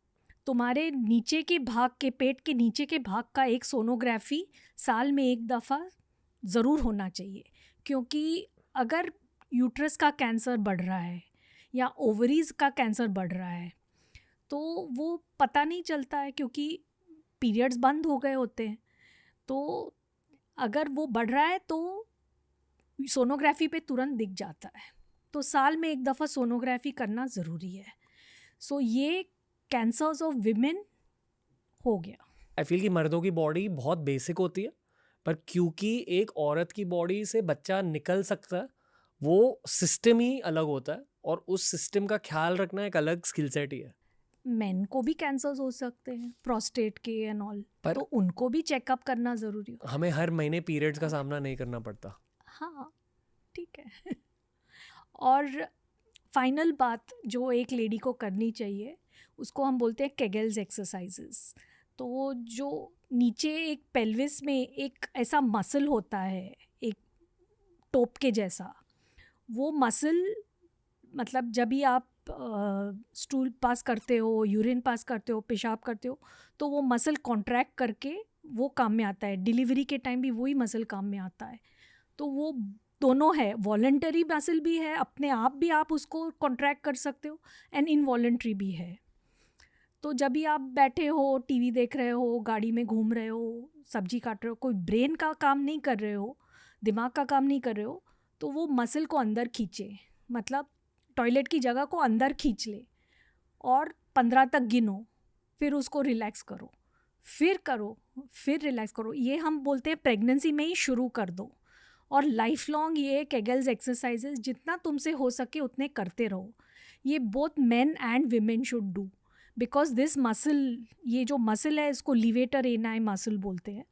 तुम्हारे नीचे के भाग के, पेट के नीचे के भाग का एक सोनोग्राफी साल में एक दफ़ा ज़रूर होना चाहिए। क्योंकि अगर यूट्रस का कैंसर बढ़ रहा है या ओवरीज़ का कैंसर बढ़ रहा है तो वो पता नहीं चलता है क्योंकि पीरियड्स बंद हो गए होते हैं। तो अगर वो बढ़ रहा है तो सोनोग्राफी पे तुरंत दिख जाता है। तो साल में एक दफ़ा सोनोग्राफी करना ज़रूरी है। सो ये कैंसर्स ऑफ विमेन हो गया। आई फील कि मर्दों की बॉडी बहुत बेसिक होती है, पर क्योंकि एक औरत की बॉडी से बच्चा निकल सकता है वो सिस्टम ही अलग होता है और उस सिस्टम का ख्याल रखना एक अलग स्किल सेट ही है। मेन को भी कैंसर्स हो सकते हैं, प्रोस्टेट के एंड ऑल, तो उनको भी चेकअप करना ज़रूरी है। हमें हर महीने पीरियड्स का सामना नहीं करना पड़ता। हाँ ठीक है। और फाइनल बात जो एक लेडी को करनी चाहिए उसको हम बोलते हैं केगल्स एक्सरसाइजेस। तो जो नीचे एक पेल्विस में एक ऐसा मसल होता है, एक टोप के जैसा, वो मसल, मतलब जब भी आप स्टूल पास करते हो, यूरिन पास करते हो, पेशाब करते हो तो वो मसल कॉन्ट्रैक्ट करके वो काम में आता है। डिलीवरी के टाइम भी वही मसल काम में आता है। तो वो दोनों है, वॉलंटरी मसल भी है, अपने आप भी आप उसको कॉन्ट्रैक्ट कर सकते हो, एंड इनवॉलंटरी भी है। तो जब भी आप बैठे हो, टीवी देख रहे हो, गाड़ी में घूम रहे हो, सब्जी काट रहे हो, कोई ब्रेन का काम नहीं कर रहे हो, दिमाग का काम नहीं कर रहे हो, तो वो मसल को अंदर खींचे, मतलब टॉयलेट की जगह को अंदर खींच ले और 15 तक गिनो, फिर उसको रिलैक्स करो, फिर करो, फिर रिलैक्स करो। ये हम बोलते हैं प्रेगनेंसी में ही शुरू कर दो, और लाइफ लॉन्ग ये केगल्स एक्सरसाइजेज जितना तुमसे हो सके उतने करते रहो। ये both men and women should do, because this muscle, ये जो मसल है इसको लीवेटर एनाई मसल बोलते हैं।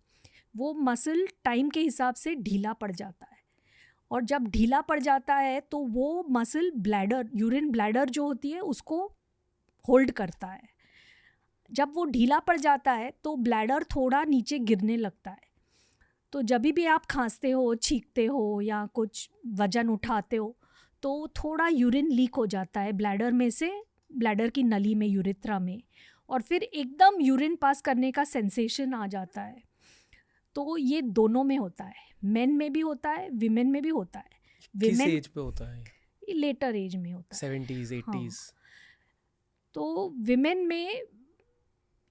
वो मसल टाइम के हिसाब से ढीला पड़ जाता है, और जब ढीला पड़ जाता है तो वो मसल ब्लैडर, यूरिन ब्लैडर जो होती है उसको होल्ड करता है। जब वो ढीला पड़ जाता है तो ब्लैडर थोड़ा नीचे गिरने लगता है। तो जब भी आप खांसते हो, छींकते हो या कुछ वजन उठाते हो तो थोड़ा यूरिन लीक हो जाता है ब्लैडर में से, ब्लैडर की नली में, यूरेथ्रा में, और फिर एकदम यूरिन पास करने का सेंसेशन आ जाता है। तो ये दोनों में होता है, मेन में भी होता है, विमेन में भी होता है। किस एज पे होता है? लेटर एज में होता है, 70s 80s। तो विमेन में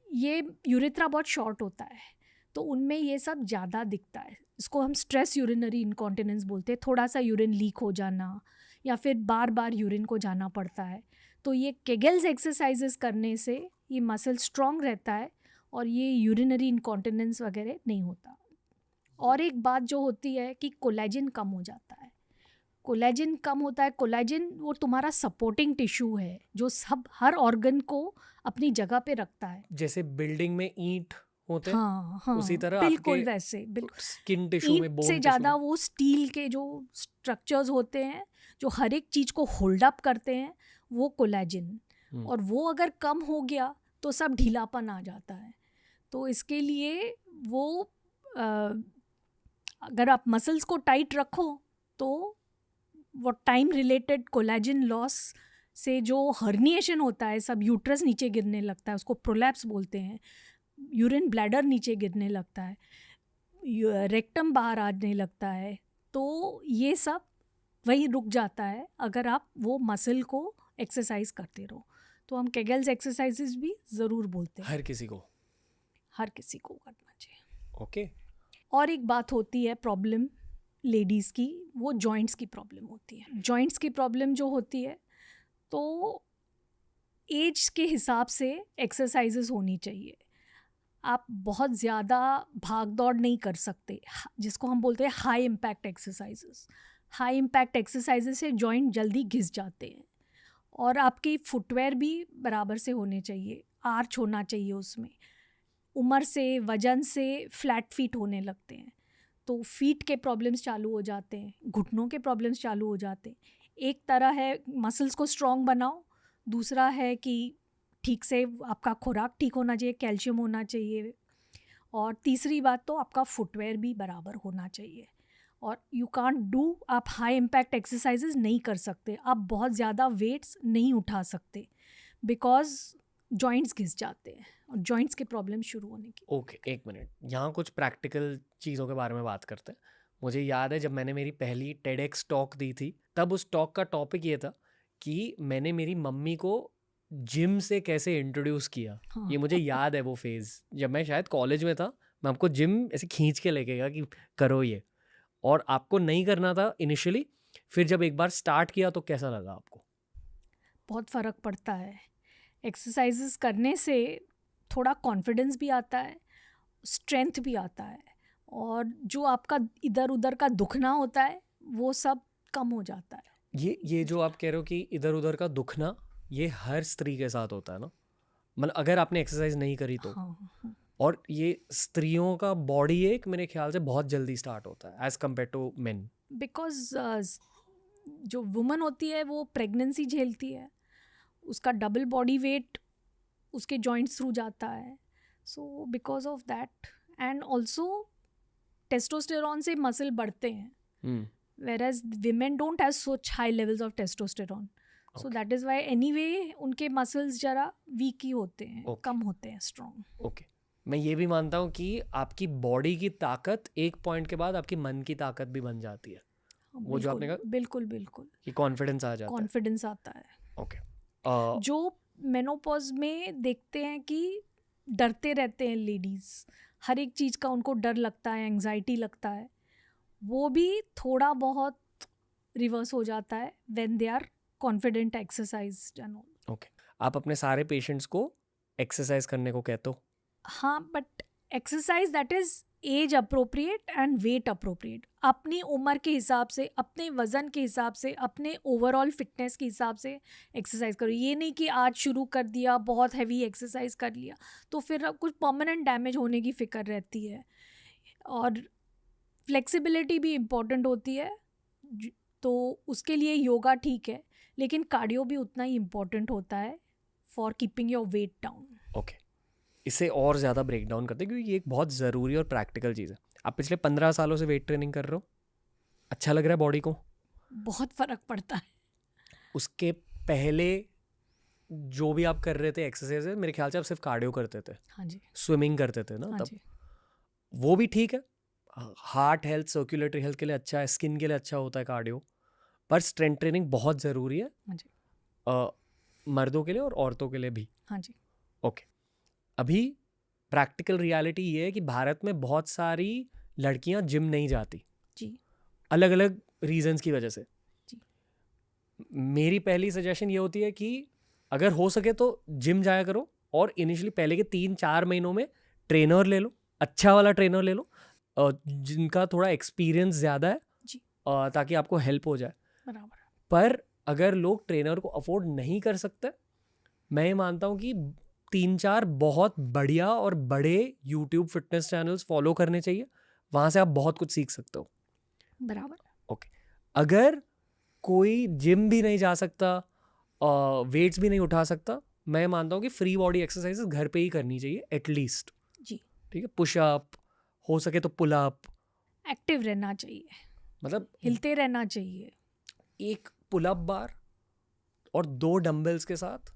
ये यूरेथ्रा बहुत शॉर्ट होता है तो उनमें ये सब ज़्यादा दिखता है। इसको हम स्ट्रेस यूरिनरी इनकॉन्टिनेंस बोलते हैं। थोड़ा सा यूरिन लीक हो जाना या फिर बार बार यूरिन को जाना पड़ता है। तो ये केगल्स एक्सरसाइजेस करने से ये मसल स्ट्रॉन्ग रहता है और ये यूरिनरी इनकॉन्टिनेंस वगैरह नहीं होता। और एक बात जो होती है कि कोलेजन कम हो जाता है। कोलेजन कम होता है, कोलेजन वो तुम्हारा सपोर्टिंग टिश्यू है जो सब हर ऑर्गन को अपनी जगह पे रखता है। जैसे बिल्डिंग में ईंट होते हैं, हाँ उसी तरह बिल्कुल आपके वैसे, बिल्कुल स्किन टिश्यू में, ईंट बोन से टिश्यू ज़्यादा में। वो स्टील के जो स्ट्रक्चर्स होते हैं जो हर एक चीज़ को होल्ड अप करते हैं, वो कोलेजन। और वो अगर कम हो गया तो सब ढीलापन आ जाता है। तो इसके लिए वो अगर आप मसल्स को टाइट रखो तो वो टाइम रिलेटेड कोलेजन लॉस से जो हर्निएशन होता है, सब यूट्रस नीचे गिरने लगता है, उसको प्रोलैप्स बोलते हैं, यूरिन ब्लैडर नीचे गिरने लगता है, रेक्टम बाहर आने लगता है, तो ये सब वही रुक जाता है अगर आप वो मसल को एक्सरसाइज करते रहो। तो हम केगल्स एक्सरसाइजेस भी ज़रूर बोलते हैं। हर किसी को करना चाहिए। ओके। और एक बात होती है प्रॉब्लम लेडीज़ की, वो जॉइंट्स की प्रॉब्लम होती है। जॉइंट्स की प्रॉब्लम जो होती है तो एज के हिसाब से एक्सरसाइजेस होनी चाहिए। आप बहुत ज़्यादा भाग दौड़ नहीं कर सकते, जिसको हम बोलते हैं high impact exercises. High impact exercises से जॉइंट जल्दी घिस जाते हैं। और आपकी फुटवेयर भी बराबर से होने चाहिए, आर्च होना चाहिए उसमें। उम्र से, वजन से फ्लैट फीट होने लगते हैं तो फीट के प्रॉब्लम्स चालू हो जाते हैं, घुटनों के प्रॉब्लम्स चालू हो जाते हैं। एक तरह है मसल्स को स्ट्रॉन्ग बनाओ, दूसरा है कि ठीक से आपका खुराक ठीक होना चाहिए, कैल्शियम होना चाहिए, और तीसरी बात तो आपका फुटवेयर भी बराबर होना चाहिए। और यू कांट डू, आप हाई इम्पैक्ट एक्सरसाइजेज नहीं कर सकते, आप बहुत ज़्यादा वेट्स नहीं उठा सकते बिकॉज जॉइंट्स घिस जाते हैं और जॉइंट्स के प्रॉब्लम शुरू होने की। ओके, एक मिनट, यहाँ कुछ प्रैक्टिकल चीज़ों के बारे में बात करते हैं। मुझे याद है जब मैंने मेरी पहली TEDx टॉक दी थी, तब उस टॉक का टॉपिक ये था कि मैंने मेरी मम्मी को जिम से कैसे इंट्रोड्यूस किया। हाँ। ये मुझे याद है वो फेज़, जब मैं शायद कॉलेज में था, मैं आपको जिम ऐसे खींच के लेके गया कि करो ये, और आपको नहीं करना था इनिशियली। फिर जब एक बार स्टार्ट किया तो कैसा लगा आपको? बहुत फ़र्क पड़ता है। एक्सरसाइजेस करने से थोड़ा कॉन्फिडेंस भी आता है, स्ट्रेंथ भी आता है, और जो आपका इधर उधर का दुखना होता है वो सब कम हो जाता है। ये जो आप कह रहे हो कि इधर उधर का दुखना, ये हर स्त्री के साथ होता है ना? मतलब अगर आपने एक्सरसाइज नहीं करी तो। हाँ। और ये स्त्रियों का बॉडी एक मेरे ख्याल से बहुत जल्दी स्टार्ट होता है as compared to men. Because जो वुमन होती है वो प्रेगनेंसी झेलती है, उसका डबल बॉडी वेट उसके जॉइंट्स थ्रू जाता है। So because of that, and also testosterone से मसल बढ़ते हैं, whereas women don't have such high levels of testosterone. So Okay. that is why anyway उनके मसल्स जरा वीक ही होते हैं, Okay. कम होते हैं स्ट्रॉन्ग। ओके, मैं ये भी मानता हूँ कि आपकी बॉडी की ताकत एक पॉइंट के बाद आपकी मन की ताकत भी बन जाती है। वो जो आपने कहा, बिल्कुल बिल्कुल कि कॉन्फिडेंस आ जाता है। कॉन्फिडेंस आता है। ओके। जो मेनोपॉज में देखते हैं कि डरते रहते हैं लेडीज़, हर एक चीज़ का उनको डर लगता है, एंग्जाइटी लगता है, वो भी थोड़ा बहुत रिवर्स हो जाता है when they are confident exercise and all. Okay, आप अपने सारे पेशेंट्स को एक्सरसाइज करने को कहते हो? हाँ, but exercise that is age appropriate and weight appropriate. अपनी उम्र के हिसाब से, अपने वज़न के हिसाब से, अपने ओवरऑल फिटनेस के हिसाब से एक्सरसाइज करो। ये नहीं कि आज शुरू कर दिया, बहुत हैवी एक्सरसाइज कर लिया तो फिर कुछ परमानेंट डैमेज होने की फ़िक्र रहती है। और फ्लेक्सिबिलिटी भी इम्पॉर्टेंट होती है, तो उसके लिए योगा ठीक है, लेकिन कार्डियो भी उतना ही इम्पॉर्टेंट होता है for keeping your weight down. Okay, इसे और ज़्यादा ब्रेक डाउन करते हैं क्योंकि ये एक बहुत ज़रूरी और प्रैक्टिकल चीज़ है। आप पिछले 15 सालों से वेट ट्रेनिंग कर रहे हो, अच्छा लग रहा है बॉडी को? बहुत फ़र्क पड़ता है। उसके पहले जो भी आप कर रहे थे एक्सरसाइज, मेरे ख्याल से आप सिर्फ कार्डियो करते थे। हाँ जी, स्विमिंग करते थे ना हाँ तब? जी। वो भी ठीक है, हार्ट हेल्थ, सर्कुलेटरी हेल्थ के लिए अच्छा है, स्किन के लिए अच्छा होता है कार्डियो, पर स्ट्रेंथ ट्रेनिंग बहुत ज़रूरी है। हाँ जी, मर्दों के लिए और औरतों के लिए भी। हाँ जी। ओके, अभी प्रैक्टिकल रियलिटी ये है कि भारत में बहुत सारी लड़कियां जिम नहीं जाती जी, अलग अलग रीजंस की वजह से। जी। मेरी पहली सजेशन ये होती है कि अगर हो सके तो जिम जाया करो, और इनिशियली पहले के 3-4 महीनों में ट्रेनर ले लो, अच्छा वाला ट्रेनर ले लो जिनका थोड़ा एक्सपीरियंस ज़्यादा है जी। ताकि आपको हेल्प हो जाए। बराबर। पर अगर लोग ट्रेनर को अफोर्ड नहीं कर सकते, मैं ये मानता हूँ कि 3-4 बहुत बढ़िया और बड़े यूट्यूब फिटनेस चैनल्स फॉलो करने चाहिए, वहाँ से आप बहुत कुछ सीख सकते हो। बराबर। ओके, अगर कोई जिम भी नहीं जा सकता, वेट्स भी नहीं उठा सकता, मैं मानता हूँ कि फ्री बॉडी एक्सरसाइजेस घर पे ही करनी चाहिए एटलीस्ट। जी। ठीक है, पुशअप, हो सके तो पुल अप, एक्टिव रहना चाहिए, मतलब हिलते रहना चाहिए। एक पुल अप बार और 2 डंबल्स के साथ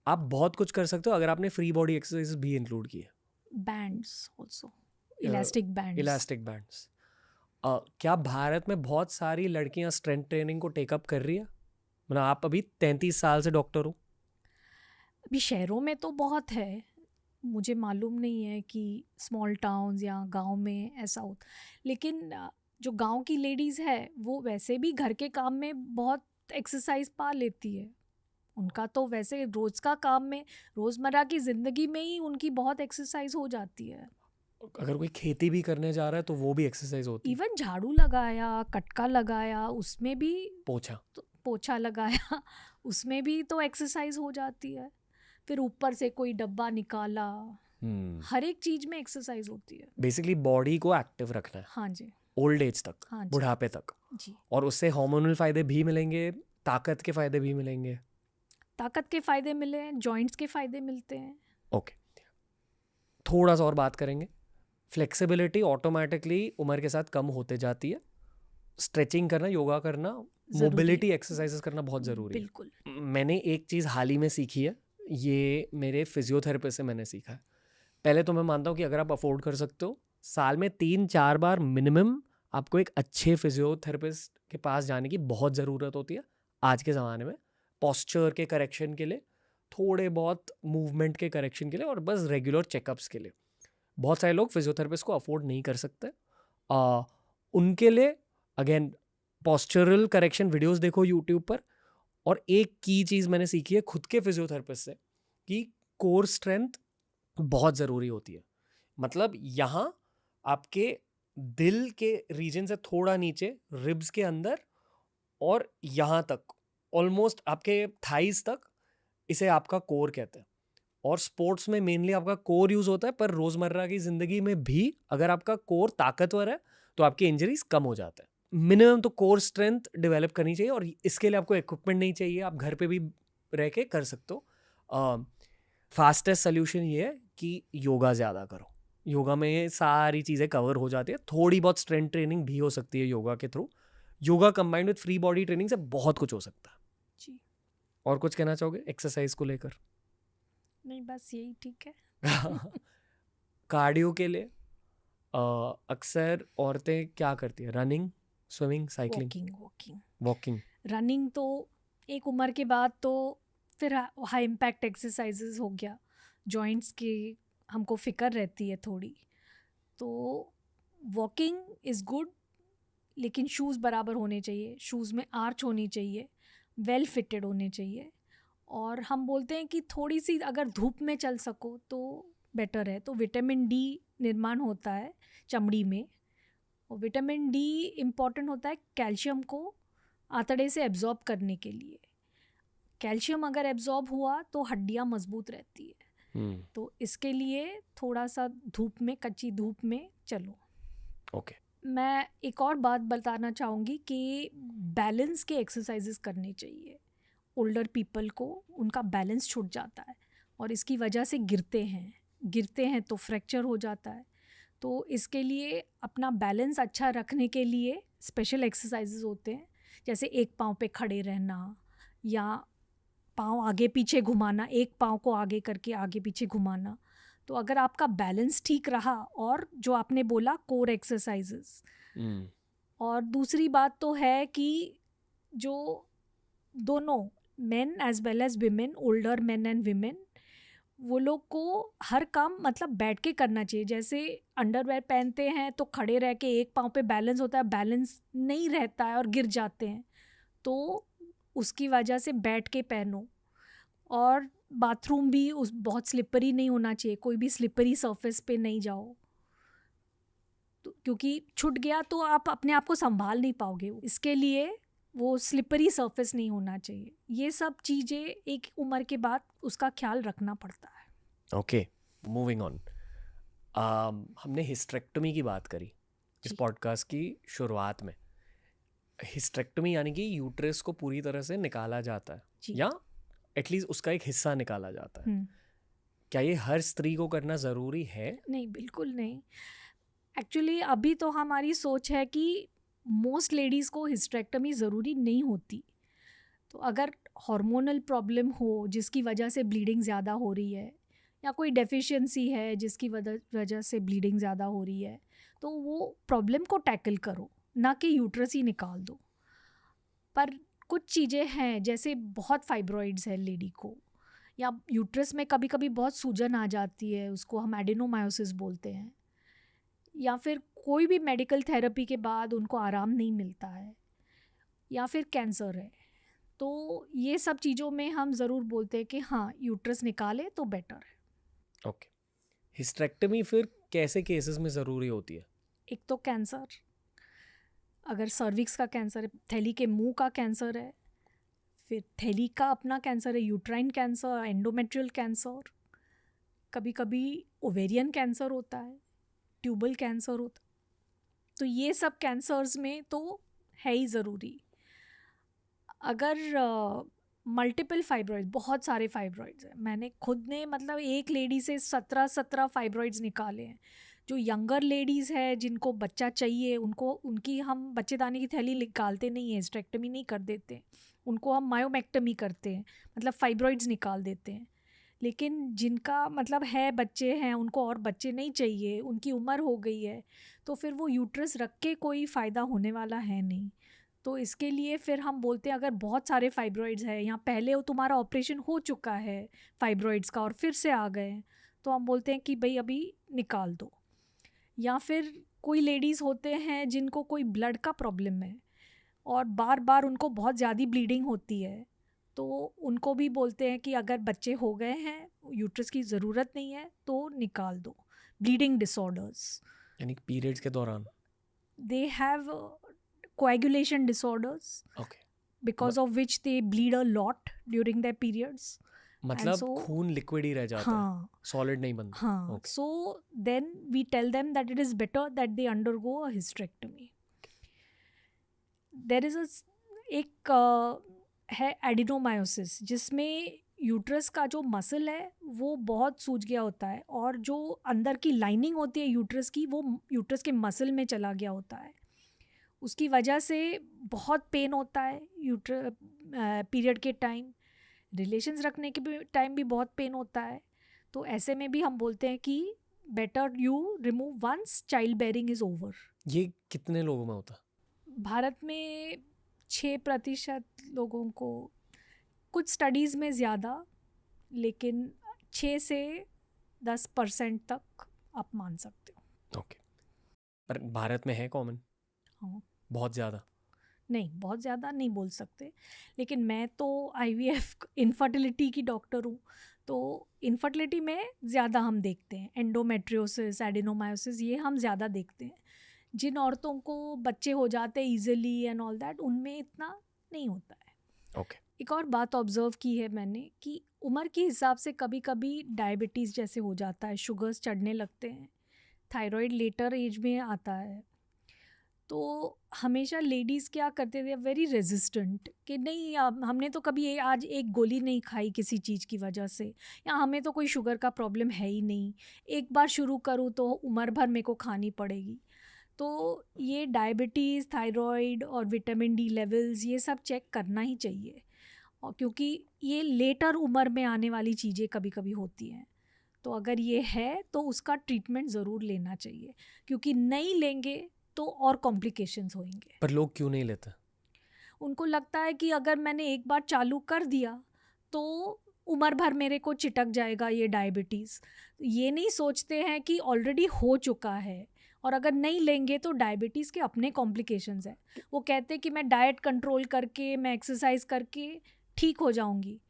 आप बहुत कुछ कर सकते हो अगर आपने फ्री बॉडी एक्सरसाइजेस भी इंक्लूड किए। Bands also, elastic bands. Elastic bands. क्या भारत में बहुत सारी लड़कियां स्ट्रेंथ ट्रेनिंग को टेकअप कर रही है? मतलब आप अभी 33 साल से डॉक्टर हो। अभी शहरों में तो बहुत है, मुझे मालूम नहीं है कि स्मॉल टाउन्स या गांव में ऐसा हो, लेकिन जो गांव की लेडीज़ है वो वैसे भी घर के काम में बहुत एक्सरसाइज पा लेती है। उनका तो वैसे रोज़ का काम में, रोज़मर्रा की ज़िंदगी में ही उनकी बहुत एक्सरसाइज हो जाती है। अगर कोई खेती भी करने जा रहा है तो वो भी एक्सरसाइज होती है। इवन झाड़ू लगाया, कटका लगाया, उसमें भी पोछा। तो पोछा लगाया उसमें भी तो एक्सरसाइज हो जाती है। फिर ऊपर से कोई डब्बा निकाला, हर एक चीज में एक्सरसाइज होती है। बेसिकली बॉडी को एक्टिव रखना है। हाँ जी। ओल्ड एज तक, हाँ जी। बुढ़ापे तक। जी। और उससे हार्मोनल फायदे भी मिलेंगे, ताकत के फायदे भी मिलेंगे। ताकत के फायदे मिले, जॉइंट्स के फायदे मिलते हैं। ओके, थोड़ा सा और बात करेंगे। फ्लेक्सिबिलिटी ऑटोमेटिकली उम्र के साथ कम होते जाती है। स्ट्रेचिंग करना, योगा करना, मोबिलिटी एक्सरसाइजेस करना बहुत ज़रूरी है। बिल्कुल। मैंने एक चीज़ हाल ही में सीखी है, ये मेरे फिजियोथेरेपिस्ट से मैंने सीखा है। पहले तो मैं मानता हूँ कि अगर आप अफोर्ड कर सकते हो, साल में 3-4 बार मिनिमम आपको एक अच्छे फिजियोथेरेपिस्ट के पास जाने की बहुत ज़रूरत होती है आज के ज़माने में। पोस्चर के करेक्शन के लिए, थोड़े बहुत मूवमेंट के करेक्शन के लिए, और बस रेगुलर चेकअप्स के लिए। बहुत सारे लोग फिजियोथेरेपिस्ट को अफोर्ड नहीं कर सकते। उनके लिए अगेन पोस्चरल करेक्शन वीडियोस देखो यूट्यूब पर। और एक की चीज़ मैंने सीखी है खुद के फिजियोथेरेपिस्ट से कि कोर स्ट्रेंथ बहुत ज़रूरी होती है। मतलब यहाँ आपके दिल के रीजन से थोड़ा नीचे, रिब्स के अंदर, और यहाँ तक ऑलमोस्ट आपके थाइस तक, इसे आपका कोर कहते हैं। और स्पोर्ट्स में मेनली आपका कोर यूज़ होता है, पर रोज़मर्रा की ज़िंदगी में भी अगर आपका कोर ताकतवर है तो आपके इंजरीज कम हो जाते हैं। मिनिमम तो कोर स्ट्रेंथ डेवलप करनी चाहिए, और इसके लिए आपको इक्विपमेंट नहीं चाहिए, आप घर पे भी रह के कर सकते हो। फास्टेस्ट सोल्यूशन ये है कि योगा ज़्यादा करो। योगा में ये सारी चीज़ें कवर हो जाती है। थोड़ी बहुत स्ट्रेंथ ट्रेनिंग भी हो सकती है योगा के through. Yoga combined with free body training से बहुत कुछ हो सकता है जी। और कुछ कहना चाहोगे एक्सरसाइज को लेकर? नहीं, बस यही ठीक है। कार्डियो के लिए अक्सर औरतें क्या करती है? Running, swimming, cycling, walking. Running तो एक उम्र के बाद तो फिर हाई इम्पैक्ट एक्सरसाइजेस हो गया, जॉइंट्स की हमको फिक्र रहती है थोड़ी, तो वॉकिंग इज़ गुड, लेकिन शूज़ बराबर होने चाहिए, शूज़ में आर्च होनी चाहिए, वेल फिटेड होने चाहिए। और हम बोलते हैं कि थोड़ी सी अगर धूप में चल सको तो बेटर है। तो विटामिन डी निर्माण होता है चमड़ी में, और विटामिन डी इम्पॉर्टेंट होता है कैल्शियम को आंतड़े से एब्जॉर्ब करने के लिए। कैल्शियम अगर एब्जॉर्ब हुआ तो हड्डियाँ मजबूत रहती है। तो इसके लिए थोड़ा सा धूप में, कच्ची धूप में चलो। ओके। मैं एक और बात बताना चाहूँगी कि बैलेंस के एक्सरसाइजेस करने चाहिए। ओल्डर पीपल को उनका बैलेंस छूट जाता है और इसकी वजह से गिरते हैं तो फ्रैक्चर हो जाता है। तो इसके लिए अपना बैलेंस अच्छा रखने के लिए स्पेशल एक्सरसाइजेस होते हैं, जैसे एक पाँव पे खड़े रहना या पाँव आगे पीछे घुमाना, एक पाँव को आगे करके आगे पीछे घुमाना। तो अगर आपका बैलेंस ठीक रहा, और जो आपने बोला कोर एक्सरसाइजेस, और दूसरी बात तो है कि जो दोनों men as well as women, older men and women, वो लोग को हर काम मतलब बैठ के करना चाहिए। जैसे अंडरवेयर पहनते हैं तो खड़े रह के एक पाँव पे बैलेंस होता है, बैलेंस नहीं रहता है और गिर जाते हैं, तो उसकी वजह से बैठ के पहनो, और बाथरूम भी उस बहुत स्लिपरी नहीं होना चाहिए, कोई भी स्लिपरी सरफेस पे नहीं जाओ, तो क्योंकि छूट गया तो आप अपने आप को संभाल नहीं पाओगे। इसके लिए वो स्लिपरी सरफेस नहीं होना चाहिए। ये सब चीज़ें एक उम्र के बाद उसका ख्याल रखना पड़ता है। Okay, moving on. हमने हिस्टेरेक्टोमी की बात करी इस जी। पॉडकास्ट की शुरुआत में। हिस्टेरेक्टोमी यानी कि यूट्रस को पूरी तरह से निकाला जाता है, जी। या एटलीस्ट उसका एक हिस्सा निकाला जाता है। हम्म। क्या ये हर स्त्री को करना ज़रूरी है? नहीं, बिल्कुल नहीं। एक्चुअली अभी तो हमारी सोच है कि मोस्ट लेडीज़ को हिस्टेरेक्टमी ज़रूरी नहीं होती। तो अगर हार्मोनल प्रॉब्लम हो जिसकी वजह से ब्लीडिंग ज़्यादा हो रही है, या कोई डेफिशिएंसी है जिसकी वजह से ब्लीडिंग ज़्यादा हो रही है, तो वो प्रॉब्लम को टैकल करो, ना कि यूट्रस ही निकाल दो। पर कुछ चीज़ें हैं, जैसे बहुत फाइब्रॉइड्स है लेडी को, या यूट्रस में कभी कभी बहुत सूजन आ जाती है, उसको हम एडिनोमायोसिस बोलते हैं, या फिर कोई भी मेडिकल थेरेपी के बाद उनको आराम नहीं मिलता है, या फिर कैंसर है, तो ये सब चीज़ों में हम ज़रूर बोलते हैं कि हाँ, यूट्रस निकाले तो बेटर है। ओके, हिस्टेरेक्टमी फिर कैसे केसेस में ज़रूरी होती है? एक तो कैंसर, अगर सर्विक्स का कैंसर है, थैली के मुंह का कैंसर है, फिर थैली का अपना कैंसर है, यूट्राइन कैंसर, एंडोमेट्रियल कैंसर, कभी कभी ओवेरियन कैंसर होता है, ट्यूबल कैंसर होता है। तो ये सब कैंसर्स में तो है ही ज़रूरी। अगर मल्टीपल फाइब्रॉइड्स, बहुत सारे फाइब्रॉइड्स हैं, मैंने खुद ने मतलब एक लेडी से 17 फाइब्रॉइड्स निकाले हैं। जो यंगर लेडीज़ है जिनको बच्चा चाहिए, उनकी हम बच्चेदानी की थैली निकालते नहीं है, हिस्टेरेक्टमी नहीं कर देते, उनको हम मायोमेक्टमी करते हैं, मतलब फाइब्रॉइड्स निकाल देते हैं। लेकिन जिनका मतलब है बच्चे हैं, उनको और बच्चे नहीं चाहिए, उनकी उम्र हो गई है, तो फिर वो यूट्रस रख के कोई फ़ायदा होने वाला है नहीं। तो इसके लिए फिर हम बोलते हैं, अगर बहुत सारे फाइब्रॉइड्स है, या पहले वो तुम्हारा ऑपरेशन हो चुका है फाइब्रॉइड्स का और फिर से आ गए, तो हम बोलते हैं कि भाई अभी निकाल दो। या फिर कोई लेडीज़ होते हैं जिनको कोई ब्लड का प्रॉब्लम है और बार बार उनको बहुत ज़्यादा ब्लीडिंग होती है, तो उनको भी बोलते हैं कि अगर बच्चे हो गए हैं, यूट्रस की ज़रूरत नहीं है, तो निकाल दो। ब्लीडिंग डिसऑर्डर्स, यानी पीरियड्स के दौरान they have coagulation disorders, okay, because of which they bleed a lot during their periods. मतलब so- खून लिक्विड ही रह जाता है, हाँ सॉलिड नहीं बनता। हाँ। Okay. So then we tell them that it is better that they undergo a hysterectomy. There is एक है एडिनोमायोसिस, जिसमें यूट्रस का जो मसल है वो बहुत सूज गया होता है, और जो अंदर की लाइनिंग होती है यूट्रस की, वो यूट्रस के मसल में चला गया होता है। उसकी वजह से बहुत पेन होता है पीरियड के टाइम, रिलेशंस रखने के टाइम भी बहुत पेन होता है। तो ऐसे में भी हम बोलते हैं कि better you remove once child bearing is over. ये कितने लोगों में होता है? भारत में 6% लोगों को, कुछ स्टडीज़ में ज़्यादा, लेकिन 6 से 10% तक आप मान सकते हो। ओके, पर भारत में है कॉमन? हाँ, बहुत ज़्यादा नहीं, बहुत ज़्यादा नहीं बोल सकते, लेकिन मैं तो IVF इनफर्टिलिटी की डॉक्टर हूँ, तो इनफर्टिलिटी में ज़्यादा हम देखते हैं, एंडोमेट्रियोसिस, एडिनोमायोसिस, ये हम ज़्यादा देखते हैं। जिन औरतों को बच्चे हो जाते हैं ईजिली एंड ऑल दैट, उनमें इतना नहीं होता है। ओके, एक और बात ऑब्जर्व की है मैंने कि उम्र के हिसाब से कभी कभी डायबिटीज़ जैसे हो जाता है, शुगर्स चढ़ने लगते हैं, थायराइड लेटर एज में आता है। तो हमेशा लेडीज़ क्या करते थे, वेरी रेजिस्टेंट, कि नहीं अब हमने तो कभी आज एक गोली नहीं खाई किसी चीज़ की वजह से, या हमें तो कोई शुगर का प्रॉब्लम है ही नहीं, एक बार शुरू करूँ तो उम्र भर मेरे को खानी पड़ेगी। तो ये डायबिटीज़, थायराइड और विटामिन डी लेवल्स, ये सब चेक करना ही चाहिए, और क्योंकि ये लेटर उम्र में आने वाली चीज़ें कभी कभी होती हैं। तो अगर ये है तो उसका ट्रीटमेंट ज़रूर लेना चाहिए, क्योंकि नहीं लेंगे तो और कॉम्प्लिकेशंस होंगे। पर लोग क्यों नहीं लेते? उनको लगता है कि अगर मैंने एक बार चालू कर दिया तो उम्र भर मेरे को चिटक जाएगा ये डायबिटीज़। ये नहीं सोचते हैं कि ऑलरेडी हो चुका है, और अगर नहीं लेंगे तो डायबिटीज़ के अपने कॉम्प्लिकेशंस हैं। वो कहते हैं कि मैं डाइट कंट्रोल करके, मैं एक्सरसाइज करके ठीक हो जाऊंगी,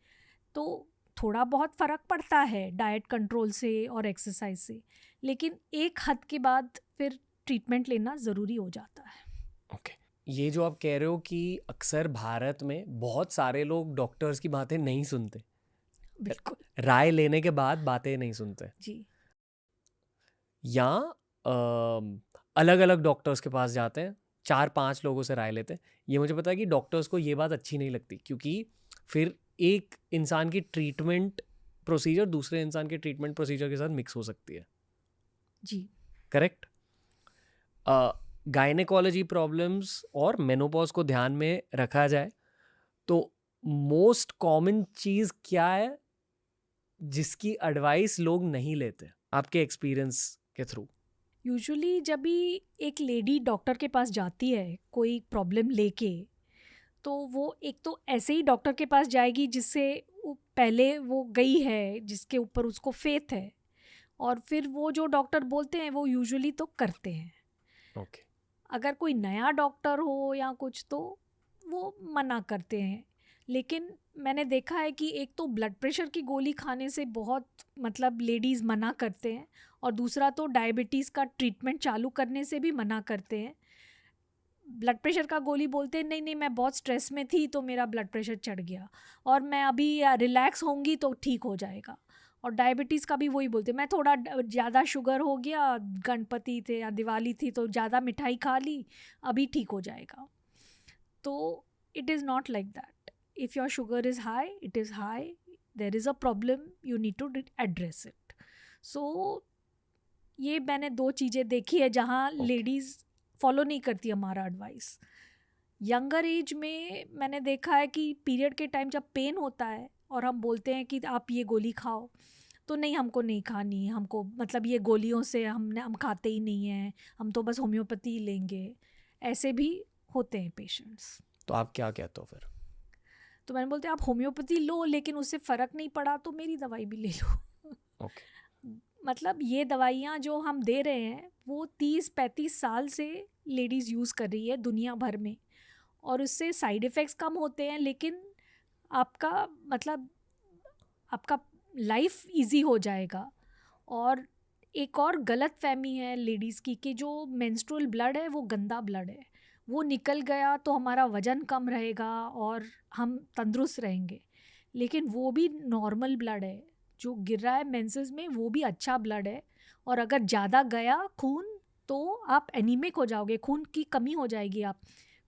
तो थोड़ा बहुत फ़र्क पड़ता है डाइट कंट्रोल से और एक्सरसाइज से, लेकिन एक हद के बाद फिर ट्रीटमेंट लेना ज़रूरी हो जाता है। ओके, ये जो आप कह रहे हो कि अक्सर भारत में बहुत सारे लोग डॉक्टर्स की बातें नहीं सुनते, बिल्कुल राय लेने के बाद बातें नहीं सुनते, जी। या अलग अलग डॉक्टर्स के पास जाते हैं, 4-5 लोगों से राय लेते हैं। ये मुझे पता है कि डॉक्टर्स को ये बात अच्छी नहीं लगती, क्योंकि फिर एक इंसान की ट्रीटमेंट प्रोसीजर दूसरे इंसान के ट्रीटमेंट प्रोसीजर के साथ मिक्स हो सकती है। जी करेक्ट। गायनेकोलॉजी प्रॉब्लम्स और मेनोपॉज को ध्यान में रखा जाए तो मोस्ट कॉमन चीज़ क्या है जिसकी एडवाइस लोग नहीं लेते आपके एक्सपीरियंस के थ्रू? यूजुअली जब भी एक लेडी डॉक्टर के पास जाती है कोई प्रॉब्लम लेके, तो वो एक तो ऐसे ही डॉक्टर के पास जाएगी जिससे पहले वो गई है, जिसके ऊपर उसको फेथ है, और फिर वो जो डॉक्टर बोलते हैं वो यूजुअली तो करते हैं। ओके। अगर कोई नया डॉक्टर हो या कुछ तो वो मना करते हैं। लेकिन मैंने देखा है कि एक तो ब्लड प्रेशर की गोली खाने से बहुत मतलब लेडीज़ मना करते हैं, और दूसरा तो डायबिटीज़ का ट्रीटमेंट चालू करने से भी मना करते हैं। ब्लड प्रेशर का गोली बोलते हैं नहीं नहीं मैं बहुत स्ट्रेस में थी तो मेरा ब्लड प्रेशर चढ़ गया, और मैं अभी रिलैक्स होंगी तो ठीक हो जाएगा। और डायबिटीज़ का भी वही बोलते हैं, मैं थोड़ा ज़्यादा शुगर हो गया, गणपति थे या दिवाली थी तो ज़्यादा मिठाई खा ली, अभी ठीक हो जाएगा। तो it is not like that. If your sugar is high, it is high, there is a problem, you need to address it. So ये मैंने 2 चीज़ें देखी है जहाँ लेडीज़ फॉलो नहीं करती हमारा एडवाइस। यंगर एज में मैंने देखा है कि पीरियड के टाइम जब पेन होता है और हम बोलते हैं कि आप ये गोली खाओ, तो नहीं हमको नहीं खानी, हमको मतलब ये गोलियों से हम खाते ही नहीं हैं, हम तो बस होम्योपैथी लेंगे। ऐसे भी होते हैं पेशेंट्स। तो आप क्या कहते हो फिर? तो मैंने बोलते आप होम्योपैथी लो, लेकिन उससे फ़र्क नहीं पड़ा तो मेरी दवाई भी ले लो। ओके। मतलब ये दवाइयाँ जो हम दे रहे हैं वो 30-35 साल से लेडीज़ यूज़ कर रही है दुनिया भर में, और उससे साइड इफ़ेक्ट्स कम होते हैं, लेकिन आपका मतलब आपका लाइफ इजी हो जाएगा। और एक और गलत फहमी है लेडीज़ की कि जो मेंस्ट्रुअल ब्लड है वो गंदा ब्लड है, वो निकल गया तो हमारा वज़न कम रहेगा और हम तंदुरुस्त रहेंगे, लेकिन वो भी नॉर्मल ब्लड है। जो गिर रहा है मेंसेस में वो भी अच्छा ब्लड है, और अगर ज़्यादा गया खून तो आप एनीमिक हो जाओगे, खून की कमी हो जाएगी। आप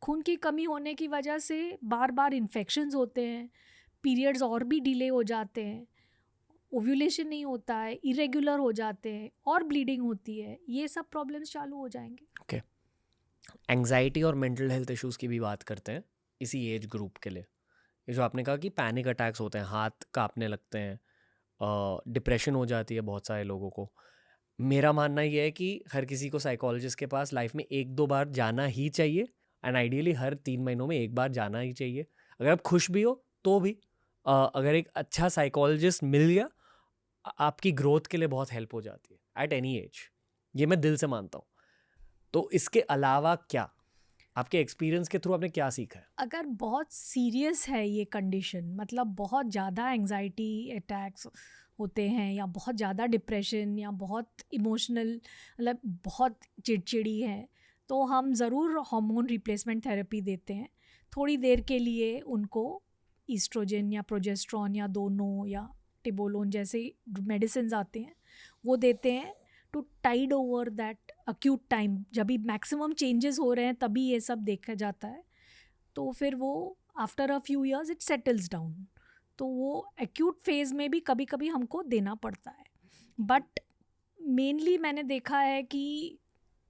खून की कमी होने की वजह से बार बार इन्फेक्शंस होते हैं, पीरियड्स और भी डिले हो जाते हैं, ओव्यूलेशन नहीं होता है, इरेगुलर हो जाते हैं और ब्लीडिंग होती है, ये सब प्रॉब्लम्स चालू हो जाएंगे। ओके। एंग्जाइटी और मेंटल हेल्थ इश्यूज की भी बात करते हैं इसी एज ग्रुप के लिए। ये जो आपने कहा कि पैनिक अटैक्स होते हैं, हाथ कांपने लगते हैं, डिप्रेशन हो जाती है बहुत सारे लोगों को। मेरा मानना ये है कि हर किसी को साइकोलॉजिस्ट के पास लाइफ में 1-2 बार जाना ही चाहिए, एंड आइडियली हर 3 महीनों में 1 बार जाना ही चाहिए। अगर आप खुश भी हो तो भी अगर एक अच्छा साइकोलॉजिस्ट मिल गया, आपकी ग्रोथ के लिए बहुत हेल्प हो जाती है एट एनी एज। ये मैं दिल से मानता हूँ। तो इसके अलावा क्या आपके एक्सपीरियंस के थ्रू आपने क्या सीखा है? अगर बहुत सीरियस है ये कंडीशन, मतलब बहुत ज़्यादा एंग्जाइटी अटैक्स होते हैं या बहुत ज़्यादा डिप्रेशन या बहुत इमोशनल मतलब बहुत चिड़चिड़ी है, तो हम ज़रूर हार्मोन रिप्लेसमेंट थेरेपी देते हैं। थोड़ी देर के लिए उनको ईस्ट्रोजन या प्रोजेस्ट्रॉन या दोनों या टिबोलोन जैसे मेडिसिन आते हैं वो देते हैं to tide over that acute time. जब भी मैक्सिमम चेंजेस हो रहे हैं तभी ये सब देखा जाता है, तो फिर वो after a few years it settles down. तो वो एक्यूट फेज़ में भी कभी कभी हमको देना पड़ता है, बट मेनली मैंने देखा है कि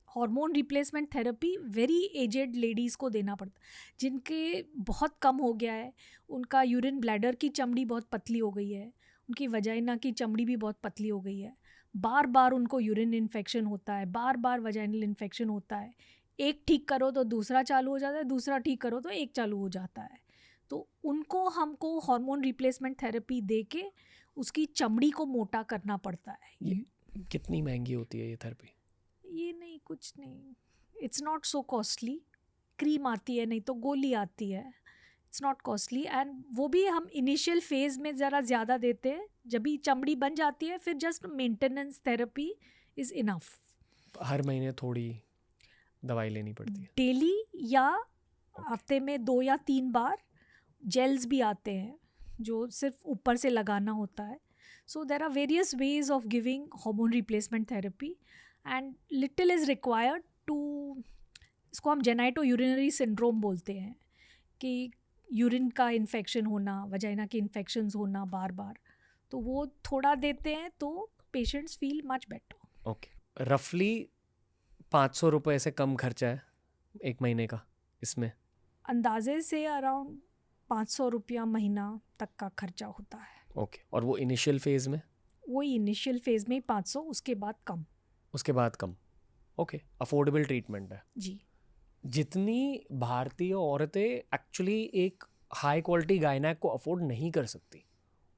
hormone replacement therapy very aged ladies को देना पड़ता है, जिनके बहुत कम हो गया है, उनका यूरिन ब्लैडर की चमड़ी बहुत पतली हो गई है, उनकी वजाइना की चमड़ी भी बहुत पतली हो गई है, बार बार उनको यूरिन इन्फेक्शन होता है, बार बार वजाइनल इन्फेक्शन होता है, एक ठीक करो तो दूसरा चालू हो जाता है, दूसरा ठीक करो तो एक चालू हो जाता है। तो उनको हमको हार्मोन रिप्लेसमेंट थेरेपी दे के उसकी चमड़ी को मोटा करना पड़ता है। ये कितनी महंगी होती है ये थेरेपी? ये नहीं कुछ नहीं, it's not so costly. Cream आती है, नहीं तो गोली आती है. It's not costly. एंड वो भी हम इनिशियल फेज में ज़रा ज़्यादा देते हैं. जब भी चमड़ी बन जाती है फिर just maintenance therapy is enough. हर महीने थोड़ी दवाई लेनी पड़ती है डेली या हफ्ते में 2 या 3 बार. जेल्स भी आते हैं जो सिर्फ ऊपर से लगाना होता है. So there are various ways of giving hormone replacement therapy and little is required to. इसको हम जेनाइटो यूरिनरी सिंड्रोम बोलते हैं कि यूरिन का इन्फेक्शन होना, वजाइना के इन्फेक्शंस होना बार बार. तो वो थोड़ा देते हैं तो patients feel much better. Okay. रफली 500 रुपये से कम खर्चा है एक महीने का इसमें? अंदाजे से अराउंड 500 रुपया महीना तक का खर्चा होता है. ओके. और वो इनिशियल फेज में? वही इनिशियल फेज में 500, उसके बाद कम. उसके बाद कम. ओके. अफोर्डेबल ट्रीटमेंट है जी. जितनी भारतीय औरतें एक्चुअली एक हाई क्वालिटी गायनेक को अफोर्ड नहीं कर सकती,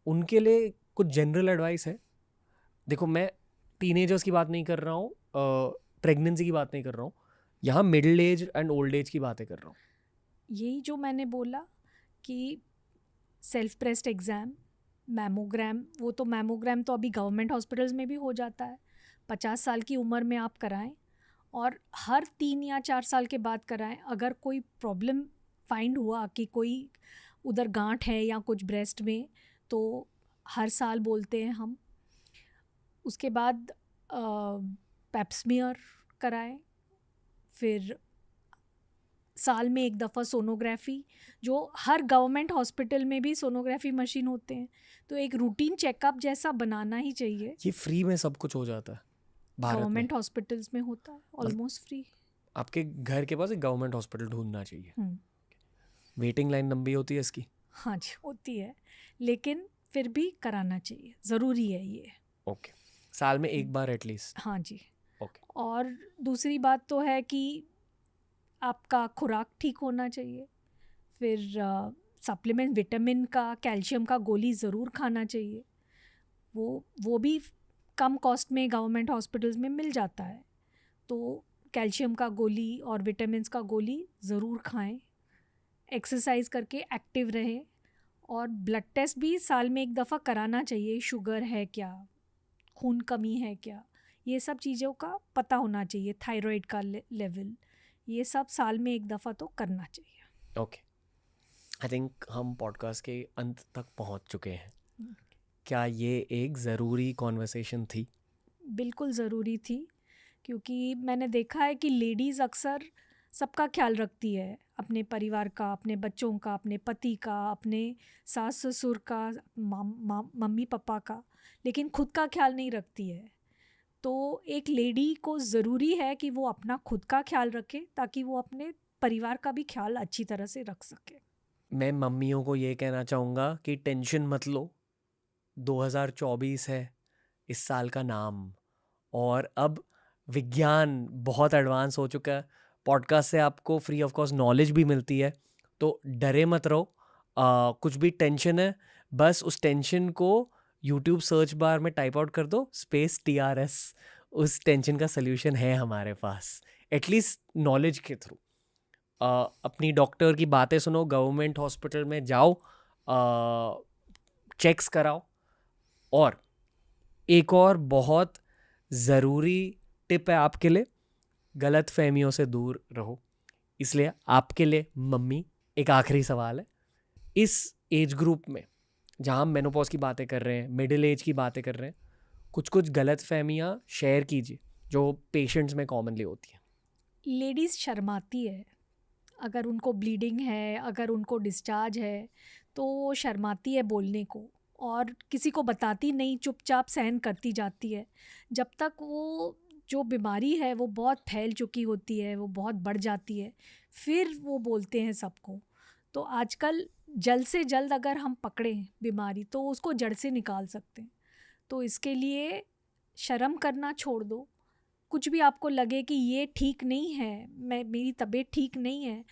उनके लिए कुछ जनरल एडवाइस है? देखो, मैं टीनेजर्स की बात नहीं कर रहा हूँ, प्रेगनेंसी की बात नहीं कर रहा हूँ, यहाँ middle age and old age की बातें कर रहा हूँ. यही जो मैंने बोला कि सेल्फ ब्रेस्ट एग्ज़ाम, मैमोग्राम. वो तो मैमोग्राम तो अभी गवर्नमेंट हॉस्पिटल्स में भी हो जाता है. 50 साल की उम्र में आप कराएं और हर 3 या 4 साल के बाद कराएं. अगर कोई प्रॉब्लम फाइंड हुआ कि कोई उधर गांठ है या कुछ ब्रेस्ट में, तो हर साल बोलते हैं हम. उसके बाद पेप्समियर कराएं. फिर साल में एक दफ़ा सोनोग्राफी, जो हर गवर्नमेंट हॉस्पिटल में भी सोनोग्राफी मशीन होते हैं. तो एक रूटीन चेकअप जैसा बनाना ही चाहिए. ये फ्री में सब कुछ हो जाता है भारत में? गवर्नमेंट हॉस्पिटल्स में होता है ऑलमोस्ट फ्री. आपके घर के पास एक गवर्नमेंट हॉस्पिटल ढूंढना चाहिए. वेटिंग लाइन लंबी होती है इसकी? हाँ जी, होती है, लेकिन फिर भी कराना चाहिए, ज़रूरी है ये. ओके. साल में एक बार एटलीस्ट? हाँ जी. ओके. और दूसरी बात तो है कि आपका खुराक ठीक होना चाहिए. फिर सप्लीमेंट, विटामिन का, कैल्शियम का गोली ज़रूर खाना चाहिए. वो भी कम कॉस्ट में गवर्नमेंट हॉस्पिटल्स में मिल जाता है. तो कैल्शियम का गोली और विटामिन्स का गोली ज़रूर खाएं. एक्सरसाइज करके एक्टिव रहें. और ब्लड टेस्ट भी साल में एक दफ़ा कराना चाहिए. शुगर है क्या, खून कमी है क्या, ये सब चीज़ों का पता होना चाहिए. थायराइड का लेवल, ये सब साल में एक दफ़ा तो करना चाहिए. ओके. आई थिंक हम पॉडकास्ट के अंत तक पहुंच चुके हैं. क्या ये एक ज़रूरी कॉन्वर्सेशन थी? बिल्कुल ज़रूरी थी, क्योंकि मैंने देखा है कि लेडीज़ अक्सर सबका ख्याल रखती है, अपने परिवार का, अपने बच्चों का, अपने पति का, अपने सास ससुर का, मम्मी पापा का, लेकिन खुद का ख्याल नहीं रखती है. तो एक लेडी को ज़रूरी है कि वो अपना खुद का ख्याल रखे, ताकि वो अपने परिवार का भी ख्याल अच्छी तरह से रख सके. मैं मम्मियों को ये कहना चाहूँगा कि टेंशन मत लो. 2024 है इस साल का नाम, और अब विज्ञान बहुत एडवांस हो चुका है. पॉडकास्ट से आपको फ्री ऑफ कॉस्ट नॉलेज भी मिलती है, तो डरे मत रहो. कुछ भी टेंशन है, बस उस टेंशन को यूट्यूब सर्च बार में टाइप आउट कर दो, स्पेस TRS. उस टेंशन का सल्यूशन है हमारे पास, एटलीस्ट नॉलेज के थ्रू. अपनी डॉक्टर की बातें सुनो, गवर्नमेंट हॉस्पिटल में जाओ, चेक्स कराओ. और एक और बहुत ज़रूरी टिप है आपके लिए, गलत फहमियों से दूर रहो. इसलिए आपके लिए मम्मी एक आखिरी सवाल है. इस एज ग्रुप में जहाँ हम मेनोपॉज की बातें कर रहे हैं, मिडिल एज की बातें कर रहे हैं, कुछ गलत फहमियाँ शेयर कीजिए जो पेशेंट्स में कॉमनली होती हैं. लेडीज़ शर्माती है. अगर उनको ब्लीडिंग है, अगर उनको डिस्चार्ज है, तो वो शर्माती है बोलने को, और किसी को बताती नहीं, चुपचाप सहन करती जाती है. जब तक वो जो बीमारी है वो बहुत फैल चुकी होती है, वो बहुत बढ़ जाती है, फिर वो बोलते हैं सबको. तो आजकल जल्द से जल्द अगर हम पकड़ें बीमारी, तो उसको जड़ से निकाल सकते हैं. तो इसके लिए शर्म करना छोड़ दो. कुछ भी आपको लगे कि ये ठीक नहीं है, मेरी तबीयत ठीक नहीं है,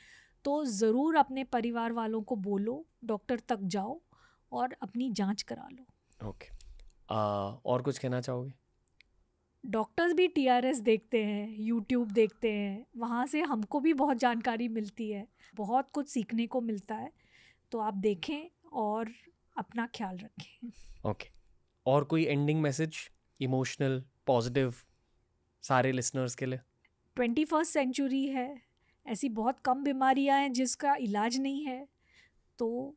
तो ज़रूर अपने परिवार वालों को बोलो, डॉक्टर तक जाओ और अपनी जांच करा लो. ओके. और कुछ कहना चाहोगे? डॉक्टर्स भी TRS देखते हैं, यूट्यूब देखते हैं, वहाँ से हमको भी बहुत जानकारी मिलती है, बहुत कुछ सीखने को मिलता है। तो आप देखें और अपना ख्याल रखें। ओके, और कोई एंडिंग मैसेज, इमोशनल, पॉजिटिव, सारे लिसनर्स के लिए? 21st सेंचुरी है, ऐसी बहुत कम बीमारियां हैं जिसका इलाज नहीं है, तो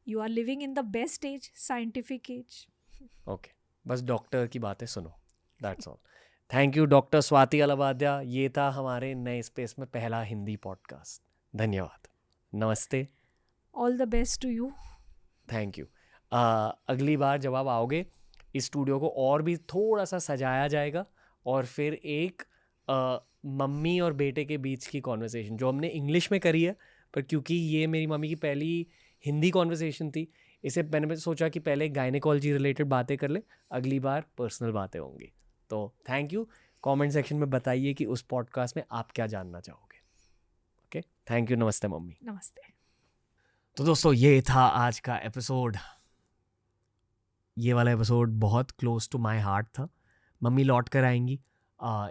you are living in the best age, scientific age. Okay, बस डॉक्टर की बातें सुनो, that's all. Thank you doctor Swati Allahabadia. ये था हमारे नए स्पेस में पहला हिंदी पॉडकास्ट। धन्यवाद, नमस्ते, all the best to you. Thank you. अगली बार जब आप आओगे, इस स्टूडियो को और भी थोड़ा सा सजाया जाएगा, और फिर एक मम्मी और बेटे के बीच की कॉन्वर्सेशन जो हमने इंग्लिश में करी है, पर क्योंकि ये मेरी मम्मी की पहली हिंदी कॉन्वर्सेशन थी, इसे मैंने सोचा कि पहले गायनेकोलॉजी रिलेटेड बातें कर ले, अगली बार पर्सनल बातें होंगी। तो थैंक यू। कमेंट सेक्शन में बताइए कि उस पॉडकास्ट में आप क्या जानना चाहोगे। ओके, थैंक यू, नमस्ते मम्मी। नमस्ते। तो दोस्तों, ये था आज का एपिसोड। ये वाला एपिसोड बहुत क्लोज टू माय हार्ट था। मम्मी लौट कर आएंगी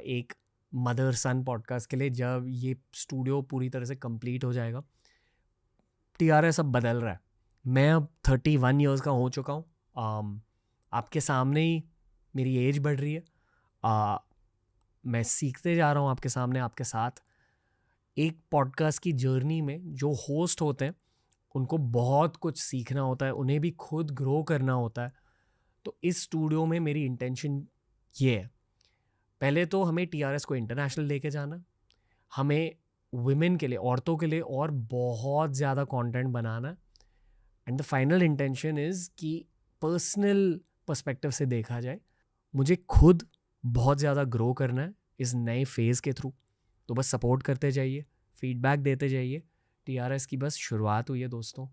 एक मदर सन पॉडकास्ट के लिए जब ये स्टूडियो पूरी तरह से कंप्लीट हो जाएगा। TRS अब बदल रहा है। मैं अब 31 ईयर्स का हो चुका हूँ। आपके सामने ही मेरी एज बढ़ रही है। मैं सीखते जा रहा हूँ आपके सामने, आपके साथ। एक पॉडकास्ट की जर्नी में जो होस्ट होते हैं उनको बहुत कुछ सीखना होता है, उन्हें भी खुद ग्रो करना होता है। तो इस स्टूडियो में मेरी इंटेंशन ये है, पहले तो हमें TRS को इंटरनेशनल लेके जाना, हमें वुमेन के लिए, औरतों के लिए और बहुत ज़्यादा content banana. And the final intention is कि पर्सनल पर्सपेक्टिव से देखा जाए, मुझे खुद बहुत ज़्यादा ग्रो करना है इस नए फेज़ के थ्रू। तो बस सपोर्ट करते जाइए, फीडबैक देते जाइए। TRS की बस शुरुआत हुई है दोस्तों,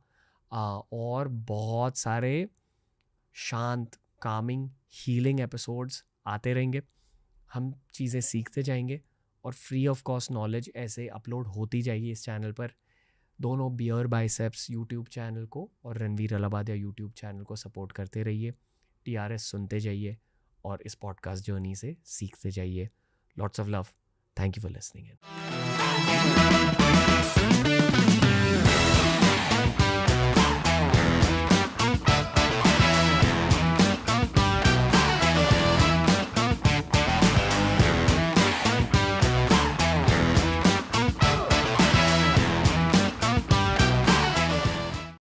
और बहुत सारे शांत, कामिंग, हीलिंग एपिसोड्स आते रहेंगे। हम चीज़ें सीखते जाएंगे और फ्री ऑफ कॉस्ट नॉलेज ऐसे अपलोड होती जाएगी इस चैनल पर। दोनों बियर बाइसेप्स यूट्यूब चैनल को और रणवीर अलाबादिया यूट्यूब चैनल को सपोर्ट करते रहिए। TRS सुनते जाइए और इस पॉडकास्ट जर्नी से सीखते जाइए। Lots of love, thank you for listening in.